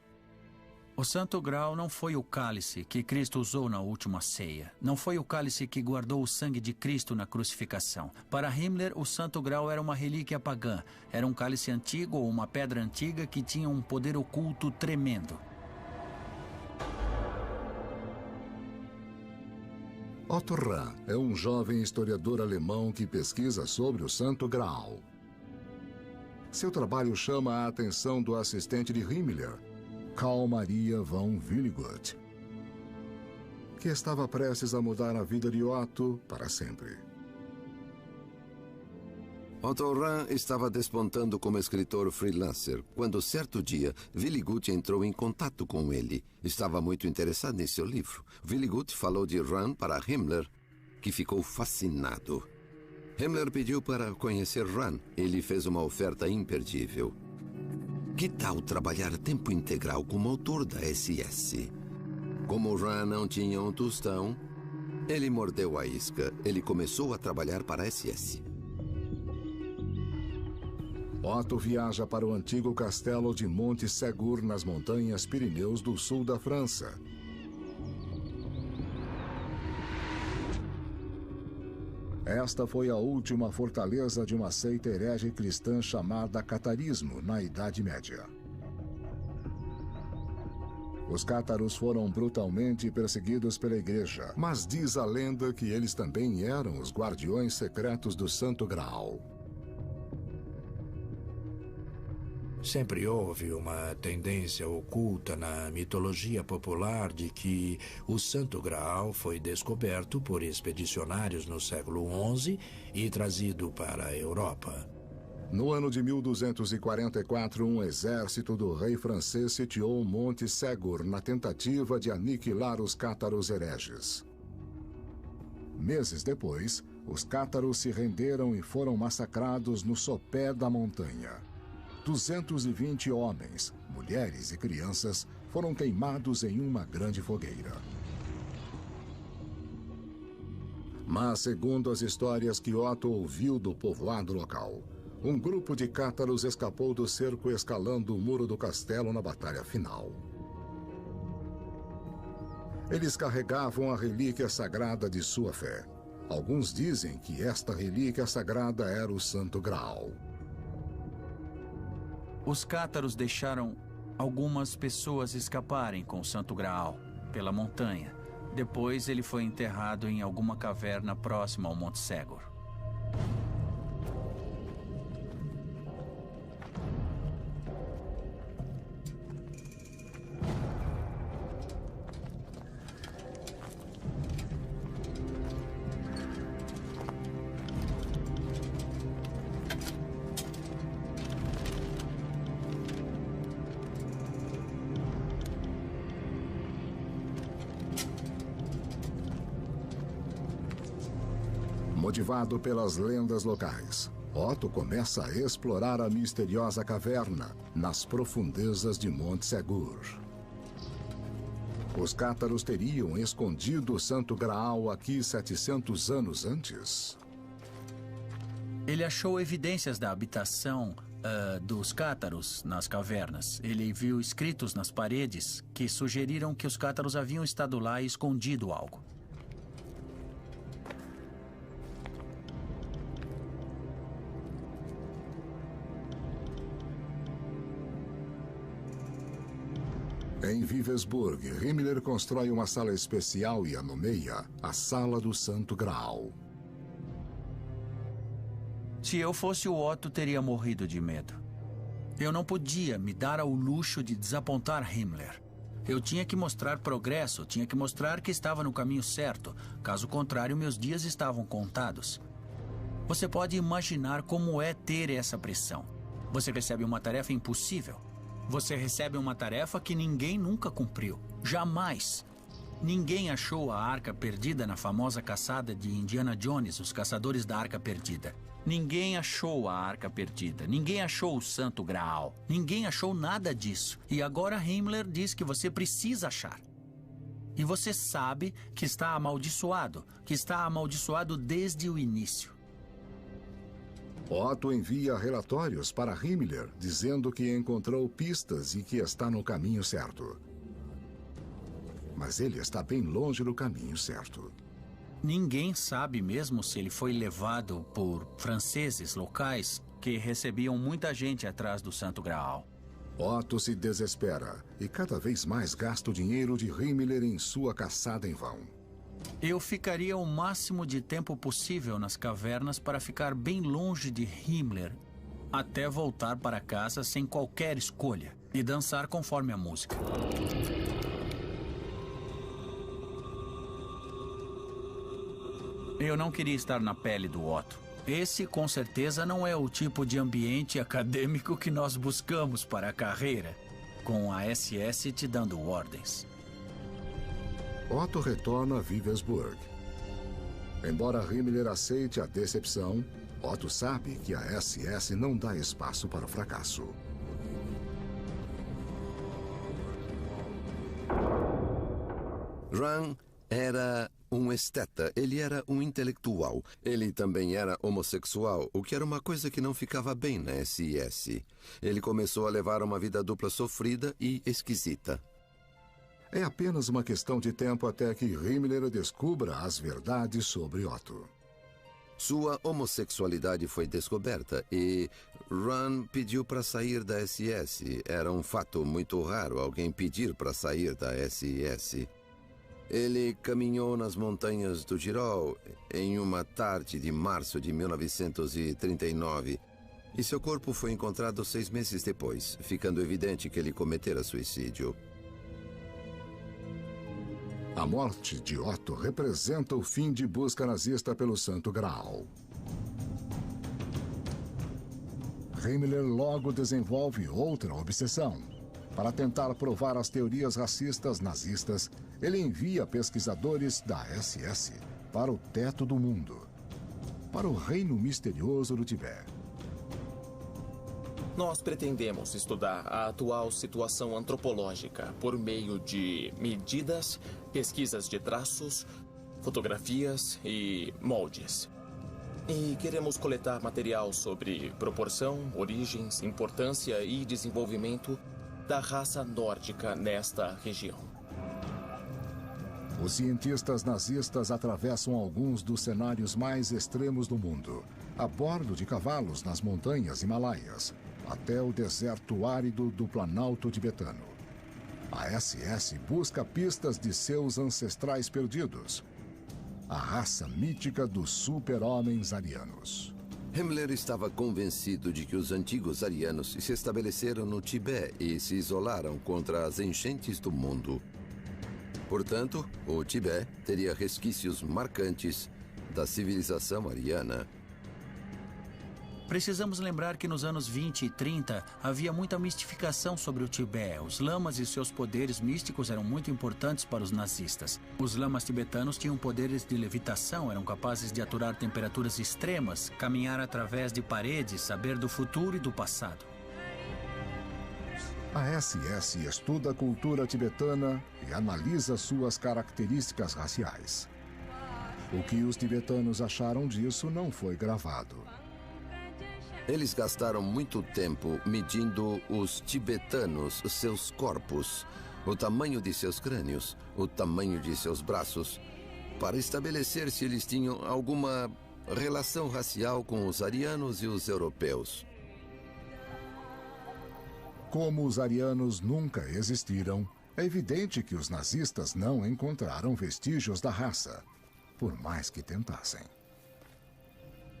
O Santo Graal não foi o cálice que Cristo usou na última ceia. Não foi o cálice que guardou o sangue de Cristo na crucificação. Para Himmler, o Santo Graal era uma relíquia pagã. Era um cálice antigo ou uma pedra antiga que tinha um poder oculto tremendo. Otto Rahn é um jovem historiador alemão que pesquisa sobre o Santo Graal. Seu trabalho chama a atenção do assistente de Himmler, Karl Maria von Willigut, que estava prestes a mudar a vida de Otto para sempre. Otto Rahn estava despontando como escritor freelancer quando, certo dia, Willigut entrou em contato com ele. Estava muito interessado em seu livro. Willigut falou de Rahn para Himmler, que ficou fascinado. Himmler pediu para conhecer Rahn. Ele fez uma oferta imperdível. Que tal trabalhar a tempo integral como autor da SS? Como Rahn não tinha um tostão, ele mordeu a isca. Ele começou a trabalhar para a SS. Otto viaja para o antigo castelo de Monte Segur, nas montanhas Pirineus do sul da França. Esta foi a última fortaleza de uma seita herege cristã chamada Catarismo, na Idade Média. Os cátaros foram brutalmente perseguidos pela igreja, mas diz a lenda que eles também eram os guardiões secretos do Santo Graal. Sempre houve uma tendência oculta na mitologia popular de que o Santo Graal foi descoberto por expedicionários no século XI e trazido para a Europa. No ano de 1244, um exército do rei francês sitiou o Monte Segur na tentativa de aniquilar os cátaros hereges. Meses depois, os cátaros se renderam e foram massacrados no sopé da montanha. 220 homens, mulheres e crianças foram queimados em uma grande fogueira. Mas, segundo as histórias que Otto ouviu do povoado local, um grupo de cátaros escapou do cerco escalando o muro do castelo na batalha final. Eles carregavam a relíquia sagrada de sua fé. Alguns dizem que esta relíquia sagrada era o Santo Graal. Os cátaros deixaram algumas pessoas escaparem com o Santo Graal pela montanha. Depois ele foi enterrado em alguma caverna próxima ao Monte Segur. Motivado pelas lendas locais, Otto começa a explorar a misteriosa caverna nas profundezas de Monte Segur. Os cátaros teriam escondido o Santo Graal aqui 700 anos antes. Ele achou evidências da habitação dos cátaros nas cavernas. Ele viu escritos nas paredes que sugeriram que os cátaros haviam estado lá e escondido algo. Em Vivesburg, Himmler constrói uma sala especial e a nomeia a Sala do Santo Graal. Se eu fosse o Otto, teria morrido de medo. Eu não podia me dar ao luxo de desapontar Himmler. Eu tinha que mostrar progresso, tinha que mostrar que estava no caminho certo. Caso contrário, meus dias estavam contados. Você pode imaginar como é ter essa pressão. Você recebe uma tarefa impossível. Você recebe uma tarefa que ninguém nunca cumpriu. Jamais. Ninguém achou a Arca Perdida na famosa caçada de Indiana Jones, os caçadores da Arca Perdida. Ninguém achou a Arca Perdida. Ninguém achou o Santo Graal. Ninguém achou nada disso. E agora Himmler diz que você precisa achar. E você sabe que está amaldiçoado. Que está amaldiçoado desde o início. Otto envia relatórios para Himmler, dizendo que encontrou pistas e que está no caminho certo. Mas ele está bem longe do caminho certo. Ninguém sabe mesmo se ele foi levado por franceses locais que recebiam muita gente atrás do Santo Graal. Otto se desespera e cada vez mais gasta o dinheiro de Himmler em sua caçada em vão. Eu ficaria o máximo de tempo possível nas cavernas para ficar bem longe de Himmler, até voltar para casa sem qualquer escolha e dançar conforme a música. Eu não queria estar na pele do Otto. Esse, com certeza, não é o tipo de ambiente acadêmico que nós buscamos para a carreira, com a SS te dando ordens. Otto retorna a Vivelsburg. Embora Himmler aceite a decepção, Otto sabe que a SS não dá espaço para o fracasso. Ran era um esteta, ele era um intelectual. Ele também era homossexual, o que era uma coisa que não ficava bem na SS. Ele começou a levar uma vida dupla sofrida e esquisita. É apenas uma questão de tempo até que Himmler descubra as verdades sobre Otto. Sua homossexualidade foi descoberta e Ran pediu para sair da SS. Era um fato muito raro alguém pedir para sair da SS. Ele caminhou nas montanhas do Tirol em uma tarde de março de 1939 e seu corpo foi encontrado 6 meses depois, ficando evidente que ele cometera suicídio. A morte de Otto representa o fim de busca nazista pelo Santo Graal. Himmler logo desenvolve outra obsessão. Para tentar provar as teorias racistas nazistas, ele envia pesquisadores da SS para o teto do mundo, para o reino misterioso do Tibete. Nós pretendemos estudar a atual situação antropológica por meio de medidas, pesquisas de traços, fotografias e moldes. E queremos coletar material sobre proporção, origens, importância e desenvolvimento da raça nórdica nesta região. Os cientistas nazistas atravessam alguns dos cenários mais extremos do mundo, a bordo de cavalos nas montanhas Himalaias, até o deserto árido do Planalto tibetano. A SS busca pistas de seus ancestrais perdidos, a raça mítica dos super-homens arianos. Himmler estava convencido de que os antigos arianos se estabeleceram no Tibete e se isolaram contra as enchentes do mundo. Portanto, o Tibete teria resquícios marcantes da civilização ariana. Precisamos lembrar que nos anos 20 e 30 havia muita mistificação sobre o Tibete. Os lamas e seus poderes místicos eram muito importantes para os nazistas. Os lamas tibetanos tinham poderes de levitação, eram capazes de aturar temperaturas extremas, caminhar através de paredes, saber do futuro e do passado. A SS estuda a cultura tibetana e analisa suas características raciais. O que os tibetanos acharam disso não foi gravado. Eles gastaram muito tempo medindo os tibetanos, seus corpos, o tamanho de seus crânios, o tamanho de seus braços, para estabelecer se eles tinham alguma relação racial com os arianos e os europeus. Como os arianos nunca existiram, é evidente que os nazistas não encontraram vestígios da raça, por mais que tentassem.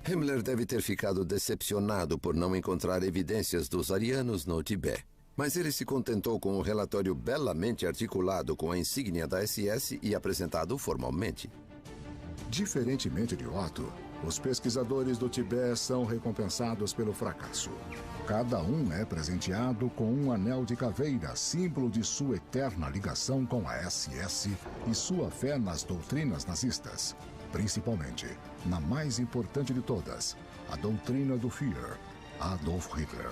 Himmler deve ter ficado decepcionado por não encontrar evidências dos arianos no Tibete. Mas ele se contentou com um relatório belamente articulado com a insígnia da SS e apresentado formalmente. Diferentemente de Otto, os pesquisadores do Tibete são recompensados pelo fracasso. Cada um é presenteado com um anel de caveira, símbolo de sua eterna ligação com a SS e sua fé nas doutrinas nazistas. Principalmente na mais importante de todas, a doutrina do Führer, Adolf Hitler.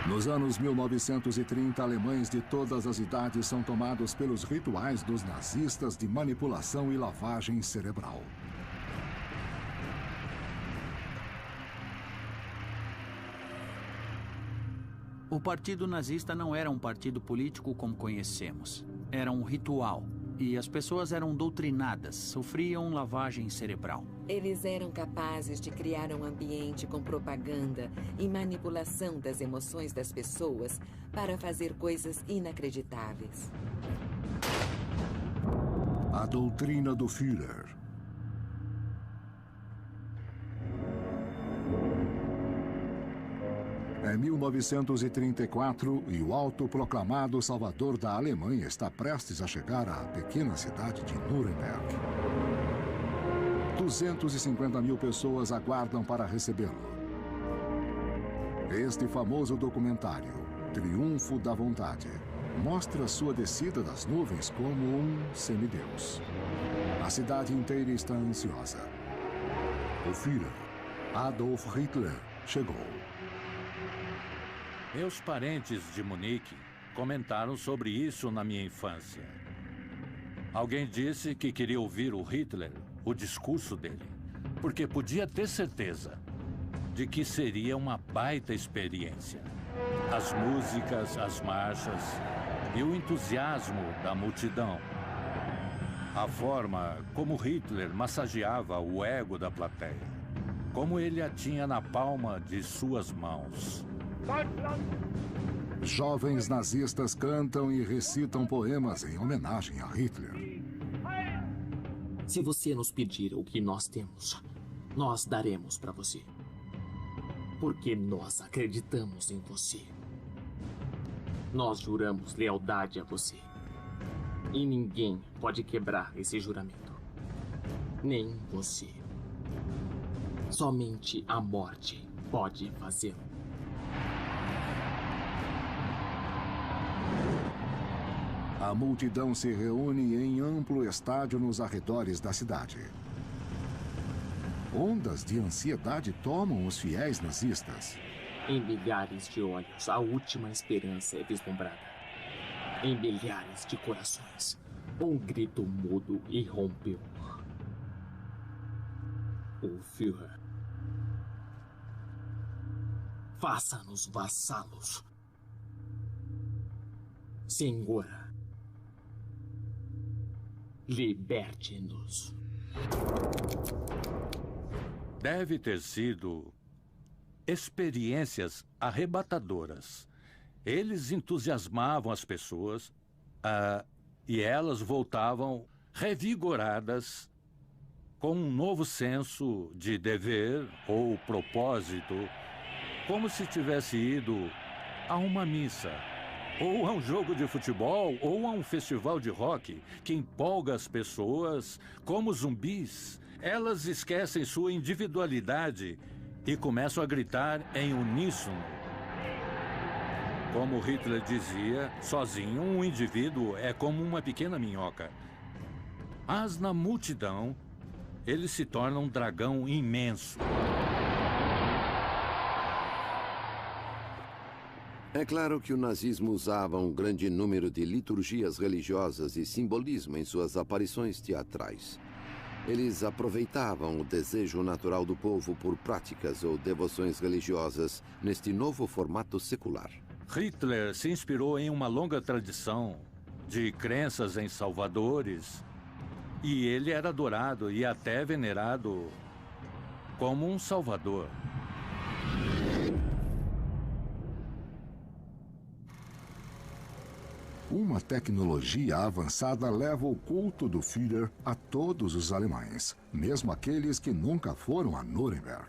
Nos anos 1930, alemães de todas as idades são tomados pelos rituais dos nazistas de manipulação e lavagem cerebral. O Partido Nazista não era um partido político como conhecemos. Era um ritual. E as pessoas eram doutrinadas, sofriam lavagem cerebral. Eles eram capazes de criar um ambiente com propaganda e manipulação das emoções das pessoas para fazer coisas inacreditáveis. A doutrina do Führer. É 1934 e o autoproclamado salvador da Alemanha está prestes a chegar à pequena cidade de Nuremberg. 250 mil pessoas aguardam para recebê-lo. Este famoso documentário, Triunfo da Vontade, mostra sua descida das nuvens como um semideus. A cidade inteira está ansiosa. O Führer, Adolf Hitler, chegou. Meus parentes de Munique comentaram sobre isso na minha infância. Alguém disse que queria ouvir o Hitler, o discurso dele, porque podia ter certeza de que seria uma baita experiência. As músicas, as marchas e o entusiasmo da multidão. A forma como Hitler massageava o ego da plateia. Como ele a tinha na palma de suas mãos. Jovens nazistas cantam e recitam poemas em homenagem a Hitler. Se você nos pedir o que nós temos, nós daremos para você. Porque nós acreditamos em você. Nós juramos lealdade a você. E ninguém pode quebrar esse juramento. Nem você. Somente a morte pode fazê-lo. A multidão se reúne em amplo estádio nos arredores da cidade. Ondas de ansiedade tomam os fiéis nazistas. Em milhares de olhos, a última esperança é vislumbrada. Em milhares de corações, um grito mudo irrompeu. O Führer. Faça-nos vassalos. Senhor. Liberte-nos. Deve ter sido experiências arrebatadoras. Eles entusiasmavam as pessoas e elas voltavam revigoradas com um novo senso de dever ou propósito, como se tivesse ido a uma missa, ou a um jogo de futebol, ou a um festival de rock que empolga as pessoas como zumbis. Elas esquecem sua individualidade e começam a gritar em uníssono. Como Hitler dizia, sozinho um indivíduo é como uma pequena minhoca. Mas na multidão, ele se torna um dragão imenso. É claro que o nazismo usava um grande número de liturgias religiosas e simbolismo em suas aparições teatrais. Eles aproveitavam o desejo natural do povo por práticas ou devoções religiosas neste novo formato secular. Hitler se inspirou em uma longa tradição de crenças em salvadores, e ele era adorado e até venerado como um salvador. Uma tecnologia avançada leva o culto do Führer a todos os alemães, mesmo aqueles que nunca foram a Nuremberg.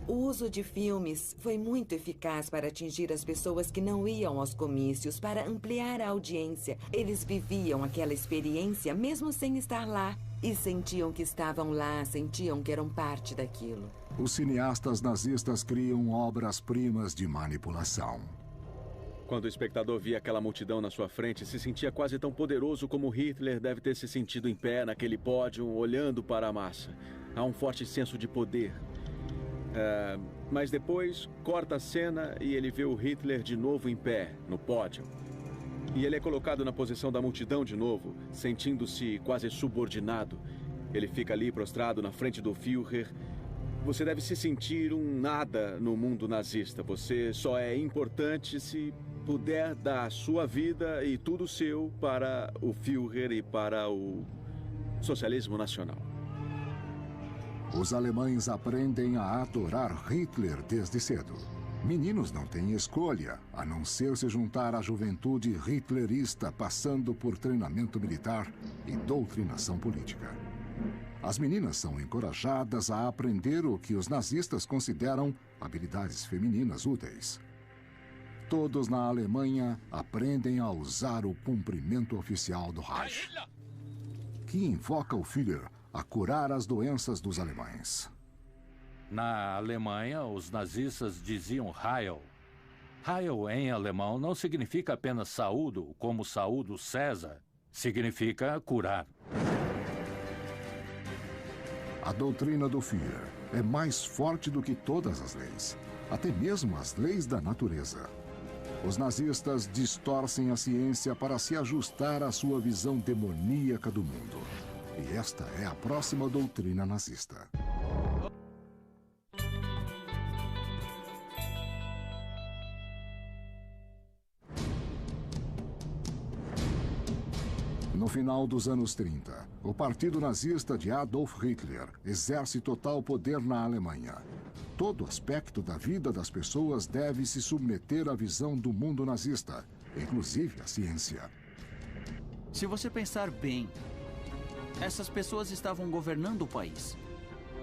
O uso de filmes foi muito eficaz para atingir as pessoas que não iam aos comícios, para ampliar a audiência. Eles viviam aquela experiência mesmo sem estar lá. E sentiam que estavam lá, sentiam que eram parte daquilo. Os cineastas nazistas criam obras-primas de manipulação. Quando o espectador via aquela multidão na sua frente, se sentia quase tão poderoso como Hitler deve ter se sentido em pé naquele pódio, olhando para a massa. Há um forte senso de poder. Mas depois, corta a cena e ele vê o Hitler de novo em pé, no pódio. E ele é colocado na posição da multidão de novo, sentindo-se quase subordinado. Ele fica ali prostrado na frente do Führer. Você deve se sentir um nada no mundo nazista. Você só é importante se puder dar sua vida e tudo seu para o Führer e para o socialismo nacional. Os alemães aprendem a adorar Hitler desde cedo. Meninos não têm escolha, a não ser se juntar à juventude hitlerista, passando por treinamento militar e doutrinação política. As meninas são encorajadas a aprender o que os nazistas consideram habilidades femininas úteis. Todos na Alemanha aprendem a usar o cumprimento oficial do Reich, que invoca o Führer a curar as doenças dos alemães. Na Alemanha, os nazistas diziam Heil. Heil em alemão não significa apenas saúdo, como saúdo César. Significa curar. A doutrina do Führer é mais forte do que todas as leis, até mesmo as leis da natureza. Os nazistas distorcem a ciência para se ajustar à sua visão demoníaca do mundo. E esta é a próxima doutrina nazista. No final dos anos 30, o Partido Nazista de Adolf Hitler exerce total poder na Alemanha. Todo aspecto da vida das pessoas deve se submeter à visão do mundo nazista, inclusive a ciência. Se você pensar bem, essas pessoas estavam governando o país.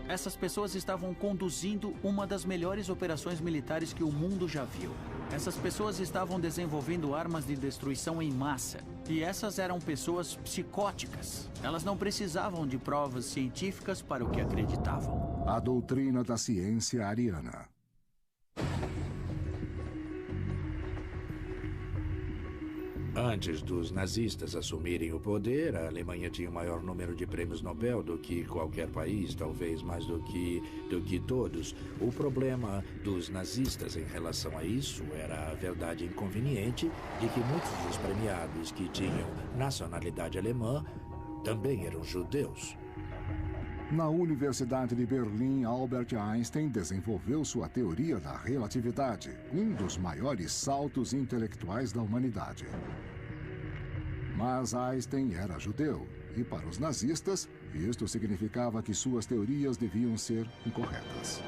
Essas pessoas estavam conduzindo uma das melhores operações militares que o mundo já viu. Essas pessoas estavam desenvolvendo armas de destruição em massa. E essas eram pessoas psicóticas. Elas não precisavam de provas científicas para o que acreditavam. A doutrina da ciência ariana. Antes dos nazistas assumirem o poder, a Alemanha tinha o maior número de prêmios Nobel do que qualquer país, talvez mais do que todos. O problema dos nazistas em relação a isso era a verdade inconveniente de que muitos dos premiados que tinham nacionalidade alemã também eram judeus. Na Universidade de Berlim, Albert Einstein desenvolveu sua teoria da relatividade, um dos maiores saltos intelectuais da humanidade. Mas Einstein era judeu, e para os nazistas, isto significava que suas teorias deviam ser incorretas.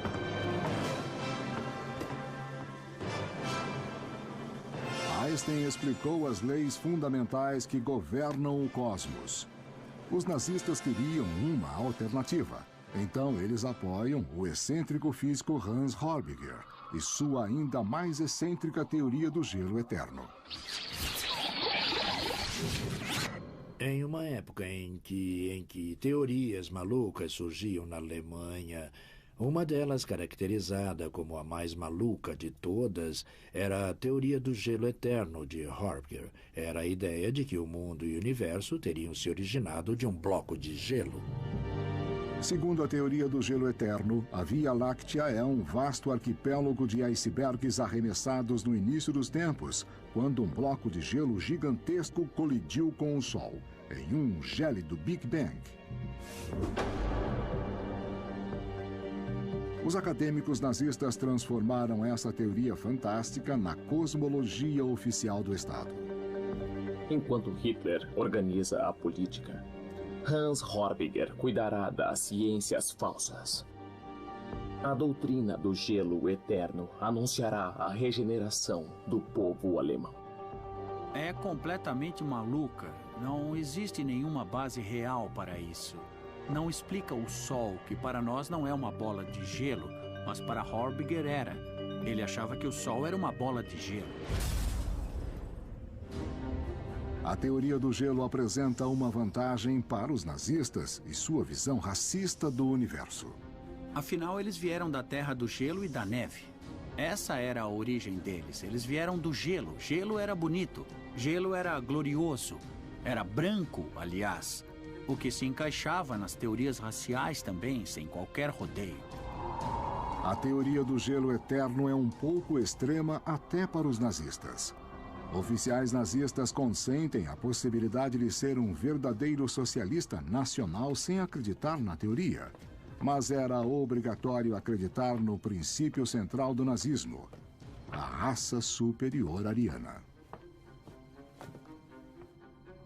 Einstein explicou as leis fundamentais que governam o cosmos. Os nazistas queriam uma alternativa. Então, eles apoiam o excêntrico físico Hans Horbiger e sua ainda mais excêntrica teoria do gelo eterno. Em uma época em que teorias malucas surgiam na Alemanha, uma delas, caracterizada como a mais maluca de todas, era a teoria do gelo eterno de Horbiger. Era a ideia de que o mundo e o universo teriam se originado de um bloco de gelo. Segundo a teoria do gelo eterno, a Via Láctea é um vasto arquipélago de icebergs arremessados no início dos tempos, quando um bloco de gelo gigantesco colidiu com o Sol, em um gélido Big Bang. Os acadêmicos nazistas transformaram essa teoria fantástica na cosmologia oficial do Estado. Enquanto Hitler organiza a política, Hans Horbiger cuidará das ciências falsas. A doutrina do gelo eterno anunciará a regeneração do povo alemão. É completamente maluca. Não existe nenhuma base real para isso. Não explica o Sol, que para nós não é uma bola de gelo, mas para Horbiger era. Ele achava que o Sol era uma bola de gelo. A teoria do gelo apresenta uma vantagem para os nazistas e sua visão racista do universo. Afinal, eles vieram da terra do gelo e da neve. Essa era a origem deles. Eles vieram do gelo. Gelo era bonito. Gelo era glorioso. Era branco, aliás. O que se encaixava nas teorias raciais também, sem qualquer rodeio. A teoria do gelo eterno é um pouco extrema até para os nazistas. Oficiais nazistas consentem a possibilidade de ser um verdadeiro socialista nacional sem acreditar na teoria. Mas era obrigatório acreditar no princípio central do nazismo. a raça superior ariana.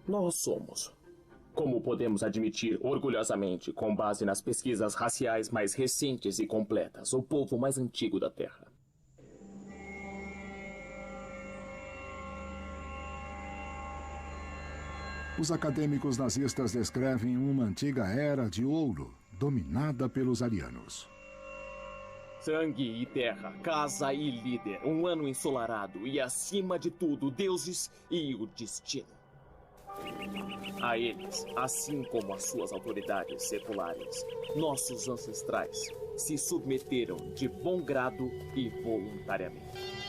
Nós somos, como podemos admitir orgulhosamente, com base nas pesquisas raciais mais recentes e completas, o povo mais antigo da Terra. Os acadêmicos nazistas descrevem uma antiga era de ouro, dominada pelos arianos. Sangue e terra, casa e líder, um ano ensolarado e, acima de tudo, deuses e o destino. A eles, assim como às suas autoridades seculares, nossos ancestrais se submeteram de bom grado e voluntariamente.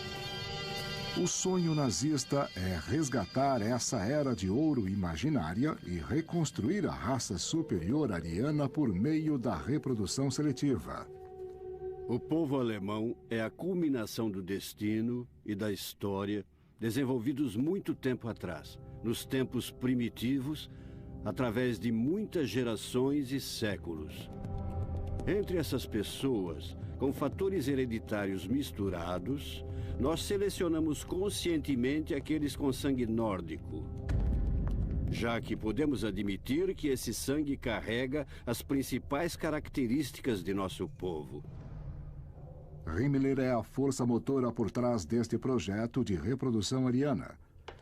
O sonho nazista é resgatar essa era de ouro imaginária e reconstruir a raça superior ariana por meio da reprodução seletiva. O povo alemão é a culminação do destino e da história desenvolvidos muito tempo atrás, nos tempos primitivos, através de muitas gerações e séculos. Entre essas pessoas, com fatores hereditários misturados, nós selecionamos conscientemente aqueles com sangue nórdico, já que podemos admitir que esse sangue carrega as principais características de nosso povo. Himmler é a força motora por trás deste projeto de reprodução ariana.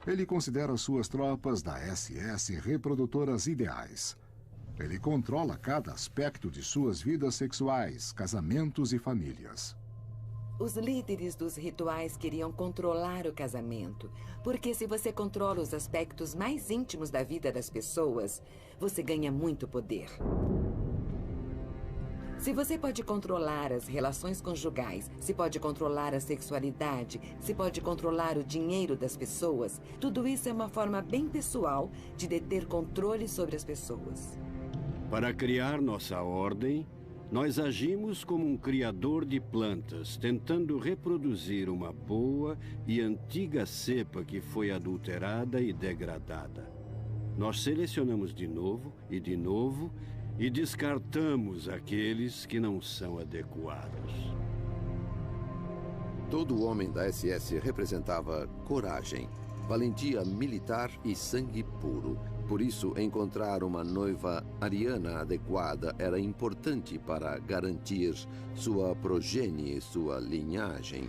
Ele considera suas tropas da SS reprodutoras ideais. Ele controla cada aspecto de suas vidas sexuais, casamentos e famílias. Os líderes dos rituais queriam controlar o casamento, porque se você controla os aspectos mais íntimos da vida das pessoas, você ganha muito poder. Se você pode controlar as relações conjugais, se pode controlar a sexualidade, se pode controlar o dinheiro das pessoas, tudo isso é uma forma bem pessoal de deter controle sobre as pessoas. Para criar nossa ordem, nós agimos como um criador de plantas, tentando reproduzir uma boa e antiga cepa que foi adulterada e degradada. Nós selecionamos de novo e descartamos aqueles que não são adequados. Todo homem da SS representava coragem, valentia militar e sangue puro. Por isso, encontrar uma noiva ariana adequada era importante para garantir sua progenie e sua linhagem.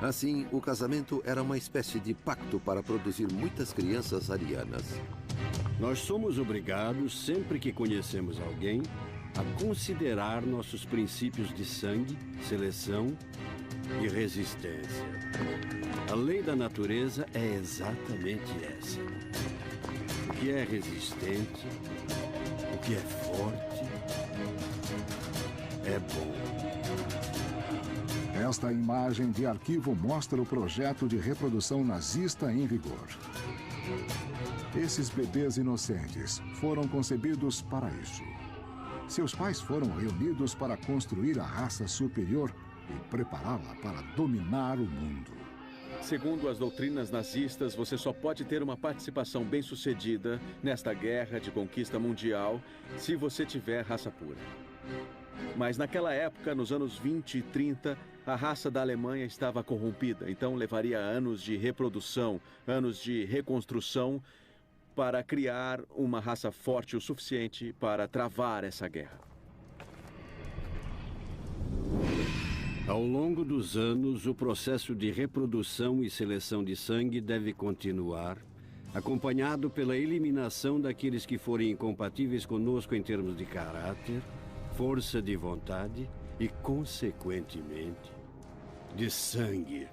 Assim, o casamento era uma espécie de pacto para produzir muitas crianças arianas. Nós somos obrigados, sempre que conhecemos alguém, a considerar nossos princípios de sangue, seleção e resistência. A lei da natureza é exatamente essa. O que é resistente, o que é forte, é bom. Esta imagem de arquivo mostra o projeto de reprodução nazista em vigor. Esses bebês inocentes foram concebidos para isso. Seus pais foram reunidos para construir a raça superior e prepará-la para dominar o mundo. Segundo as doutrinas nazistas, você só pode ter uma participação bem-sucedida nesta guerra de conquista mundial se você tiver raça pura. Mas naquela época, nos anos 20 e 30, a raça da Alemanha estava corrompida, então levaria anos de reprodução, anos de reconstrução para criar uma raça forte o suficiente para travar essa guerra. Ao longo dos anos, o processo de reprodução e seleção de sangue deve continuar, acompanhado pela eliminação daqueles que forem incompatíveis conosco em termos de caráter, força de vontade e, consequentemente, de sangue.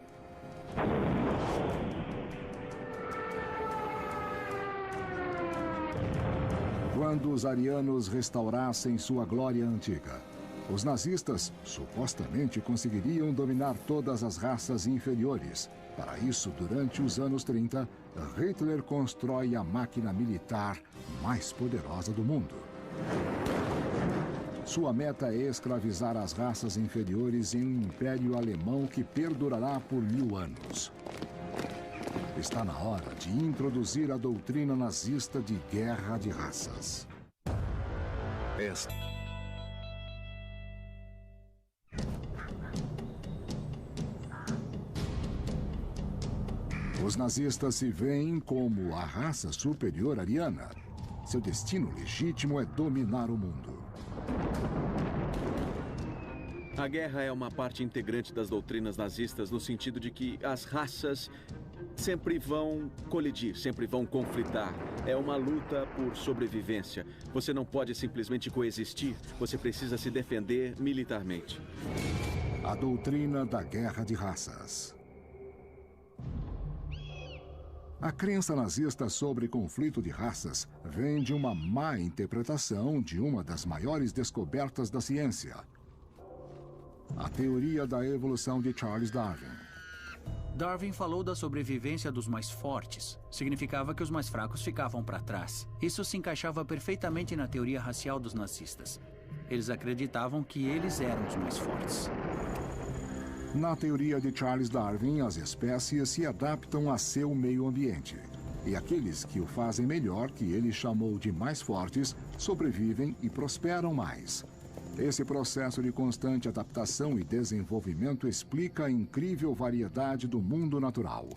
Quando os arianos restaurassem sua glória antiga, os nazistas supostamente conseguiriam dominar todas as raças inferiores. Para isso, durante os anos 30, Hitler constrói a máquina militar mais poderosa do mundo. Sua meta é escravizar as raças inferiores em um império alemão que perdurará por 1000 anos. Está na hora de introduzir a doutrina nazista de guerra de raças. Os nazistas se veem como a raça superior ariana. Seu destino legítimo é dominar o mundo. A guerra é uma parte integrante das doutrinas nazistas no sentido de que as raças sempre vão colidir, sempre vão conflitar. É uma luta por sobrevivência. Você não pode simplesmente coexistir, você precisa se defender militarmente. A doutrina da guerra de raças. A crença nazista sobre conflito de raças vem de uma má interpretação de uma das maiores descobertas da ciência: a teoria da evolução de Charles Darwin. Darwin falou da sobrevivência dos mais fortes. Significava que os mais fracos ficavam para trás. Isso se encaixava perfeitamente na teoria racial dos nazistas. Eles acreditavam que eles eram os mais fortes. Na teoria de Charles Darwin, as espécies se adaptam a seu meio ambiente. E aqueles que o fazem melhor, que ele chamou de mais fortes, sobrevivem e prosperam mais. Esse processo de constante adaptação e desenvolvimento explica a incrível variedade do mundo natural.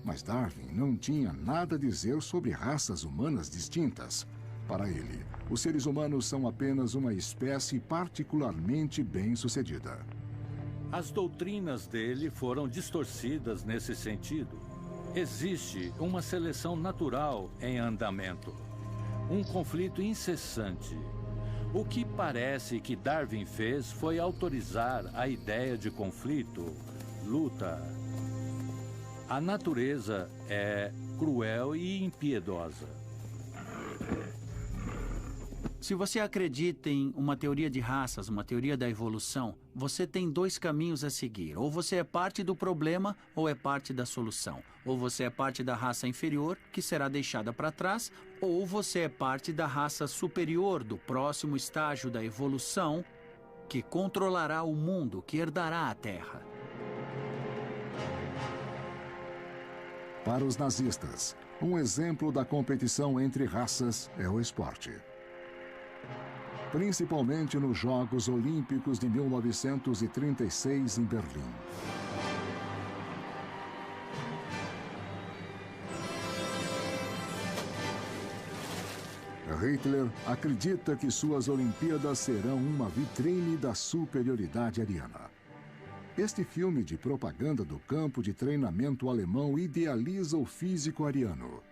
Mas Darwin não tinha nada a dizer sobre raças humanas distintas. Para ele, os seres humanos são apenas uma espécie particularmente bem-sucedida. As doutrinas dele foram distorcidas nesse sentido. Existe uma seleção natural em andamento, um conflito incessante. O que parece que Darwin fez foi autorizar a ideia de conflito, luta. A natureza é cruel e impiedosa. Se você acredita em uma teoria de raças, uma teoria da evolução, você tem dois caminhos a seguir. Ou você é parte do problema, ou é parte da solução. Ou você é parte da raça inferior, que será deixada para trás, ou você é parte da raça superior, do próximo estágio da evolução, que controlará o mundo, que herdará a Terra. Para os nazistas, um exemplo da competição entre raças é o esporte. Principalmente nos Jogos Olímpicos de 1936 em Berlim. Hitler acredita que suas Olimpíadas serão uma vitrine da superioridade ariana. Este filme de propaganda do campo de treinamento alemão idealiza o físico ariano.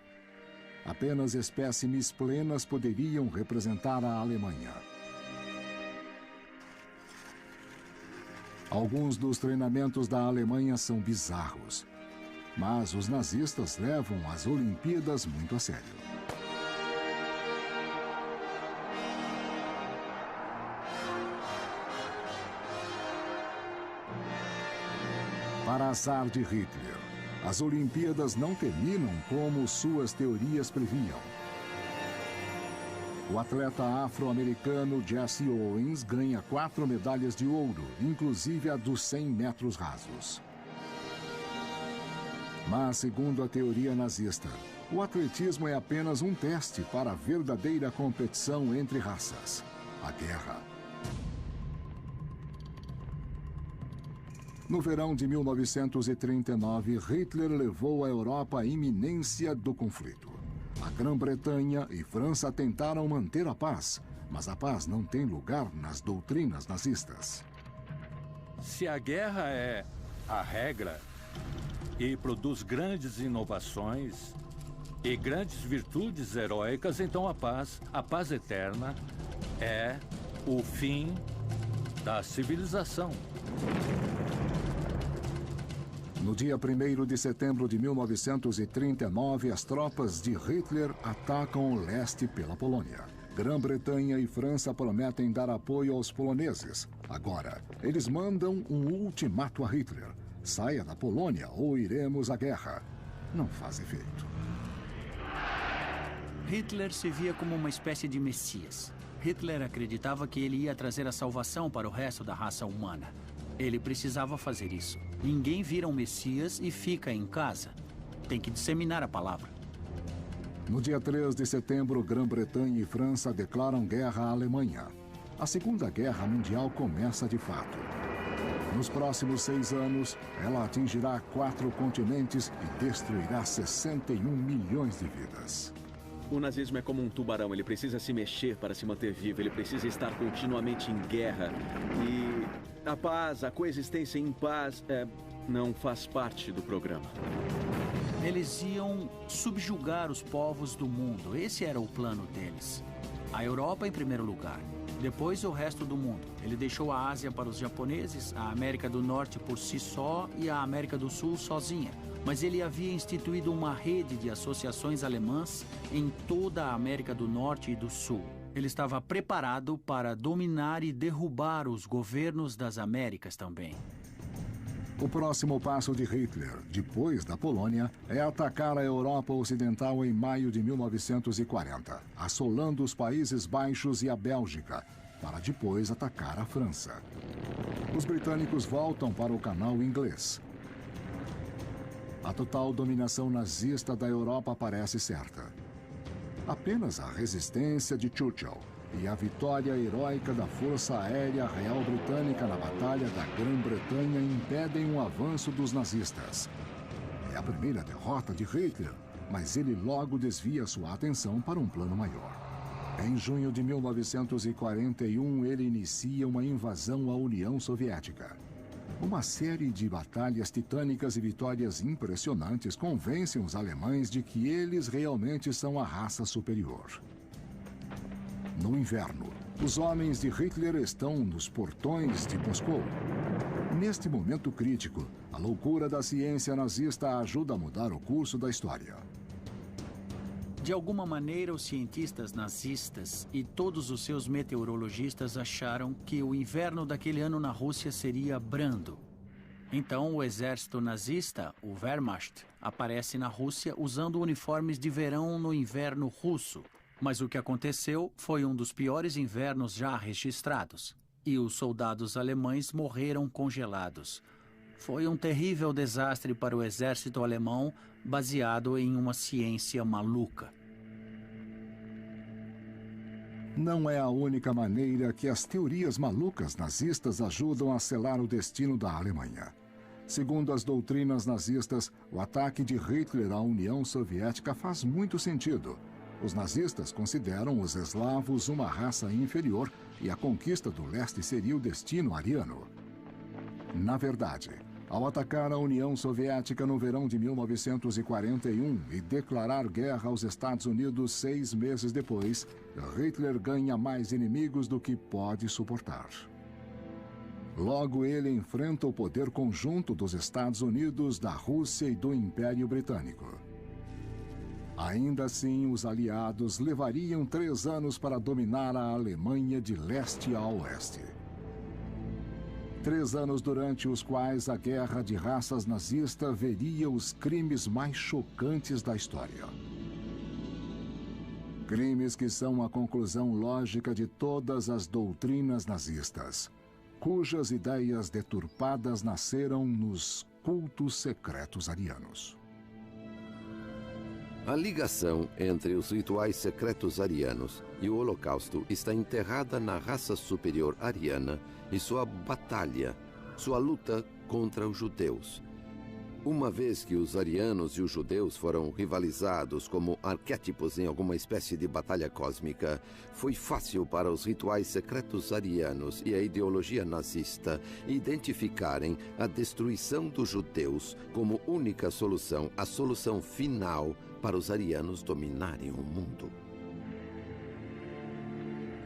Apenas espécimes plenas poderiam representar a Alemanha. Alguns dos treinamentos da Alemanha são bizarros, mas os nazistas levam as Olimpíadas muito a sério. Para azar de Hitler, as Olimpíadas não terminam como suas teorias previam. O atleta afro-americano Jesse Owens ganha 4 medalhas de ouro, inclusive a dos 100 metros rasos. Mas, segundo a teoria nazista, o atletismo é apenas um teste para a verdadeira competição entre raças, a guerra. No verão de 1939, Hitler levou a Europa à iminência do conflito. A Grã-Bretanha e França tentaram manter a paz, mas a paz não tem lugar nas doutrinas nazistas. Se a guerra é a regra e produz grandes inovações e grandes virtudes heróicas, então a paz eterna, é o fim da civilização. No dia 1º de setembro de 1939, as tropas de Hitler atacam o leste pela Polônia. Grã-Bretanha e França prometem dar apoio aos poloneses. Agora, eles mandam um ultimato a Hitler: saia da Polônia ou iremos à guerra. Não faz efeito. Hitler se via como uma espécie de messias. Hitler acreditava que ele ia trazer a salvação para o resto da raça humana. Ele precisava fazer isso. Ninguém vira um messias e fica em casa. Tem que disseminar a palavra. No dia 3 de setembro, Grã-Bretanha e França declaram guerra à Alemanha. A Segunda Guerra Mundial começa de fato. Nos próximos 6 anos, ela atingirá 4 continentes e destruirá 61 milhões de vidas. O nazismo é como um tubarão, ele precisa se mexer para se manter vivo, ele precisa estar continuamente em guerra. E a paz, a coexistência em paz, não faz parte do programa. Eles iam subjugar os povos do mundo. Esse era o plano deles. A Europa em primeiro lugar, depois o resto do mundo. Ele deixou a Ásia para os japoneses, a América do Norte por si só e a América do Sul sozinha. Mas ele havia instituído uma rede de associações alemãs em toda a América do Norte e do Sul. Ele estava preparado para dominar e derrubar os governos das Américas também. O próximo passo de Hitler, depois da Polônia, é atacar a Europa Ocidental em maio de 1940, assolando os Países Baixos e a Bélgica, para depois atacar a França. Os britânicos voltam para o canal inglês. A total dominação nazista da Europa parece certa. Apenas a resistência de Churchill e a vitória heróica da Força Aérea Real Britânica na Batalha da Grã-Bretanha impedem o avanço dos nazistas. É a primeira derrota de Hitler, mas ele logo desvia sua atenção para um plano maior. Em junho de 1941, ele inicia uma invasão à União Soviética. Uma série de batalhas titânicas e vitórias impressionantes convencem os alemães de que eles realmente são a raça superior. No inverno, os homens de Hitler estão nos portões de Moscou. Neste momento crítico, a loucura da ciência nazista ajuda a mudar o curso da história. De alguma maneira, os cientistas nazistas e todos os seus meteorologistas acharam que o inverno daquele ano na Rússia seria brando. Então, o exército nazista, o Wehrmacht, aparece na Rússia usando uniformes de verão no inverno russo. Mas o que aconteceu foi um dos piores invernos já registrados. E os soldados alemães morreram congelados. Foi um terrível desastre para o exército alemão, baseado em uma ciência maluca. Não é a única maneira que as teorias malucas nazistas ajudam a selar o destino da Alemanha. Segundo as doutrinas nazistas, o ataque de Hitler à União Soviética faz muito sentido. Os nazistas consideram os eslavos uma raça inferior e a conquista do leste seria o destino ariano. Na verdade, ao atacar a União Soviética no verão de 1941 e declarar guerra aos Estados Unidos 6 meses depois, Hitler ganha mais inimigos do que pode suportar. Logo, ele enfrenta o poder conjunto dos Estados Unidos, da Rússia e do Império Britânico. Ainda assim, os aliados levariam 3 anos para dominar a Alemanha de leste a oeste. 3 anos durante os quais a guerra de raças nazista veria os crimes mais chocantes da história. Crimes que são a conclusão lógica de todas as doutrinas nazistas, cujas ideias deturpadas nasceram nos cultos secretos arianos. A ligação entre os rituais secretos arianos e o Holocausto está enterrada na raça superior ariana e sua batalha, sua luta contra os judeus. Uma vez que os arianos e os judeus foram rivalizados como arquétipos em alguma espécie de batalha cósmica, foi fácil para os rituais secretos arianos e a ideologia nazista identificarem a destruição dos judeus como única solução, a solução final para os arianos dominarem o mundo.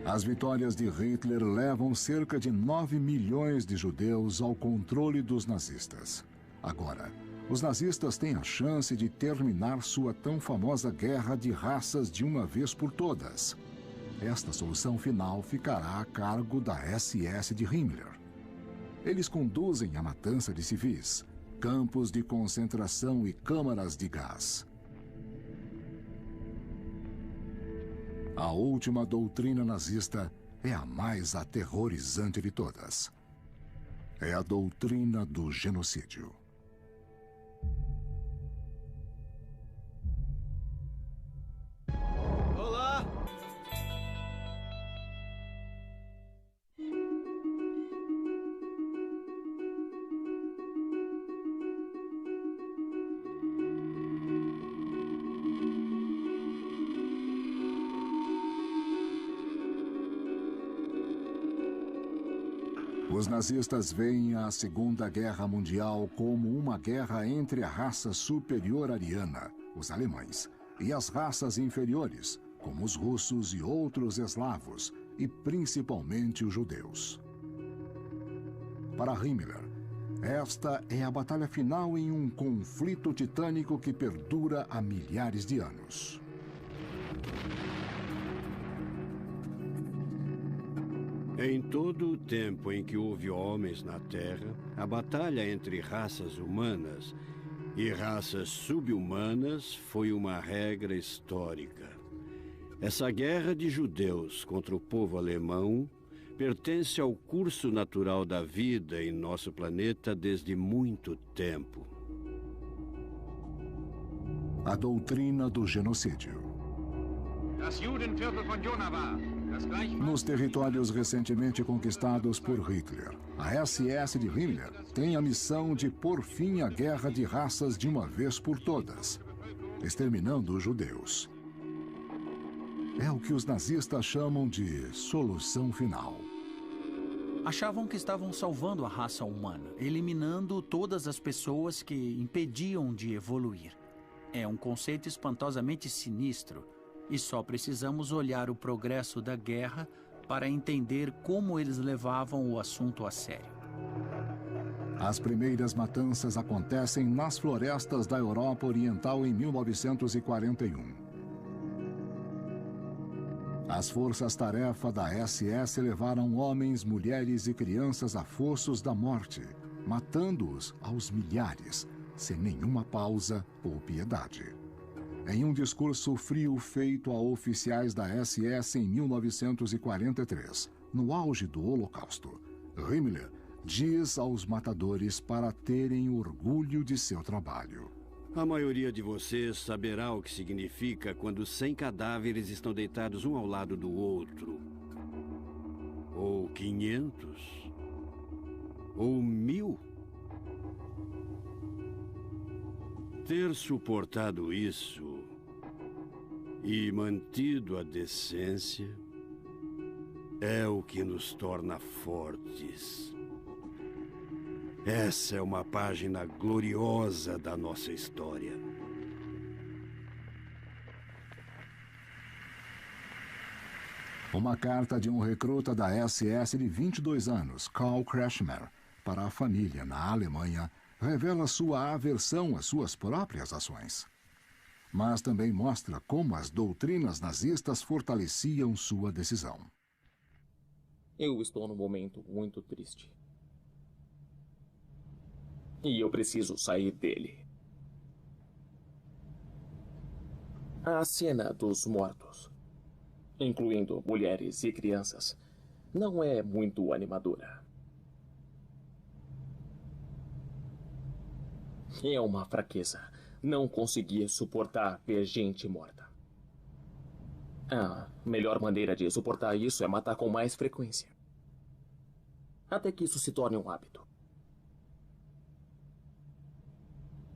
As vitórias de Hitler levam cerca de 9 milhões de judeus ao controle dos nazistas. Agora, os nazistas têm a chance de terminar sua tão famosa guerra de raças de uma vez por todas. Esta solução final ficará a cargo da SS de Himmler. Eles conduzem a matança de civis, campos de concentração e câmaras de gás. A última doutrina nazista é a mais aterrorizante de todas. É a doutrina do genocídio. Olá! Os nazistas veem a Segunda Guerra Mundial como uma guerra entre a raça superior ariana, os alemães, e as raças inferiores, como os russos e outros eslavos, e principalmente os judeus. Para Himmler, esta é a batalha final em um conflito titânico que perdura há milhares de anos. Em todo o tempo em que houve homens na Terra, a batalha entre raças humanas e raças subhumanas foi uma regra histórica. Essa guerra de judeus contra o povo alemão pertence ao curso natural da vida em nosso planeta desde muito tempo. A doutrina do genocídio. Nos territórios recentemente conquistados por Hitler, a SS de Himmler tem a missão de pôr fim à guerra de raças de uma vez por todas, exterminando os judeus. É o que os nazistas chamam de solução final. Achavam que estavam salvando a raça humana, eliminando todas as pessoas que impediam de evoluir. É um conceito espantosamente sinistro, e só precisamos olhar o progresso da guerra para entender como eles levavam o assunto a sério. As primeiras matanças acontecem nas florestas da Europa Oriental em 1941. As forças-tarefa da SS levaram homens, mulheres e crianças a fossos da morte, matando-os aos milhares, sem nenhuma pausa ou piedade. Em um discurso frio feito a oficiais da SS em 1943, no auge do Holocausto, Himmler diz aos matadores para terem orgulho de seu trabalho. A maioria de vocês saberá o que significa quando 100 cadáveres estão deitados um ao lado do outro. Ou 500. Ou 1000. Ter suportado isso e mantido a decência é o que nos torna fortes. Essa é uma página gloriosa da nossa história. Uma carta de um recruta da SS de 22 anos, Karl Kretschmer, para a família na Alemanha, revela sua aversão às suas próprias ações. Mas também mostra como as doutrinas nazistas fortaleciam sua decisão. Eu estou num momento muito triste. E eu preciso sair dele. A cena dos mortos, incluindo mulheres e crianças, não é muito animadora. É uma fraqueza não conseguir suportar ver gente morta. A melhor maneira de suportar isso é matar com mais frequência. Até que isso se torne um hábito.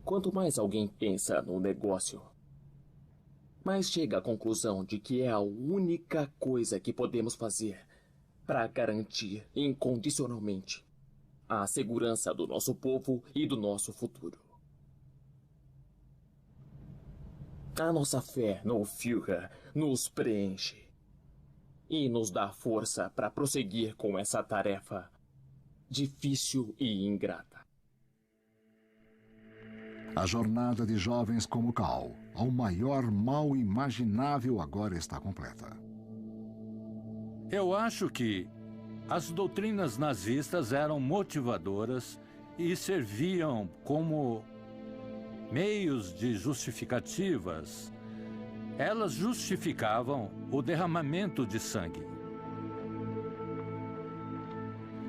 Quanto mais alguém pensa no negócio, mais chega à conclusão de que é a única coisa que podemos fazer para garantir incondicionalmente a segurança do nosso povo e do nosso futuro. A nossa fé no Führer nos preenche e nos dá força para prosseguir com essa tarefa difícil e ingrata. A jornada de jovens como Karl ao maior mal imaginável agora está completa. Eu acho que as doutrinas nazistas eram motivadoras e serviam como meios de justificativas. Elas justificavam o derramamento de sangue.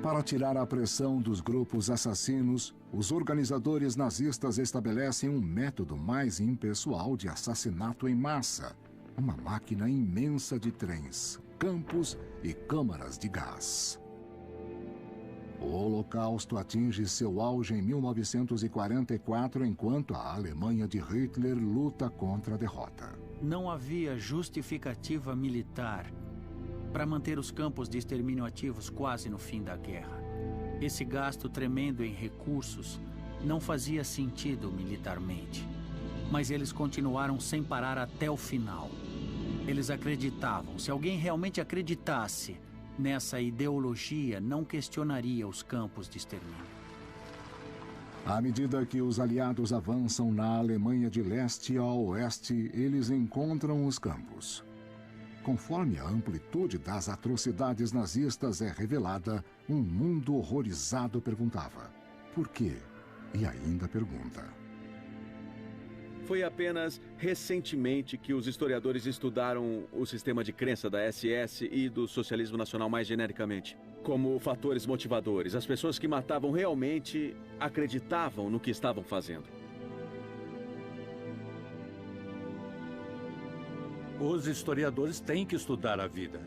Para tirar a pressão dos grupos assassinos, os organizadores nazistas estabelecem um método mais impessoal de assassinato em massa, uma máquina imensa de trens, campos e câmaras de gás. O Holocausto atinge seu auge em 1944, enquanto a Alemanha de Hitler luta contra a derrota. Não havia justificativa militar para manter os campos de extermínio ativos quase no fim da guerra. Esse gasto tremendo em recursos não fazia sentido militarmente. Mas eles continuaram sem parar até o final. Eles acreditavam. Se alguém realmente acreditasse nessa ideologia, não questionaria os campos de extermínio. À medida que os aliados avançam na Alemanha de leste a oeste, eles encontram os campos. Conforme a amplitude das atrocidades nazistas é revelada, um mundo horrorizado perguntava: por quê? E ainda pergunta. Foi apenas recentemente que os historiadores estudaram o sistema de crença da SS e do socialismo nacional mais genericamente, como fatores motivadores. As pessoas que matavam realmente acreditavam no que estavam fazendo. Os historiadores têm que estudar a vida.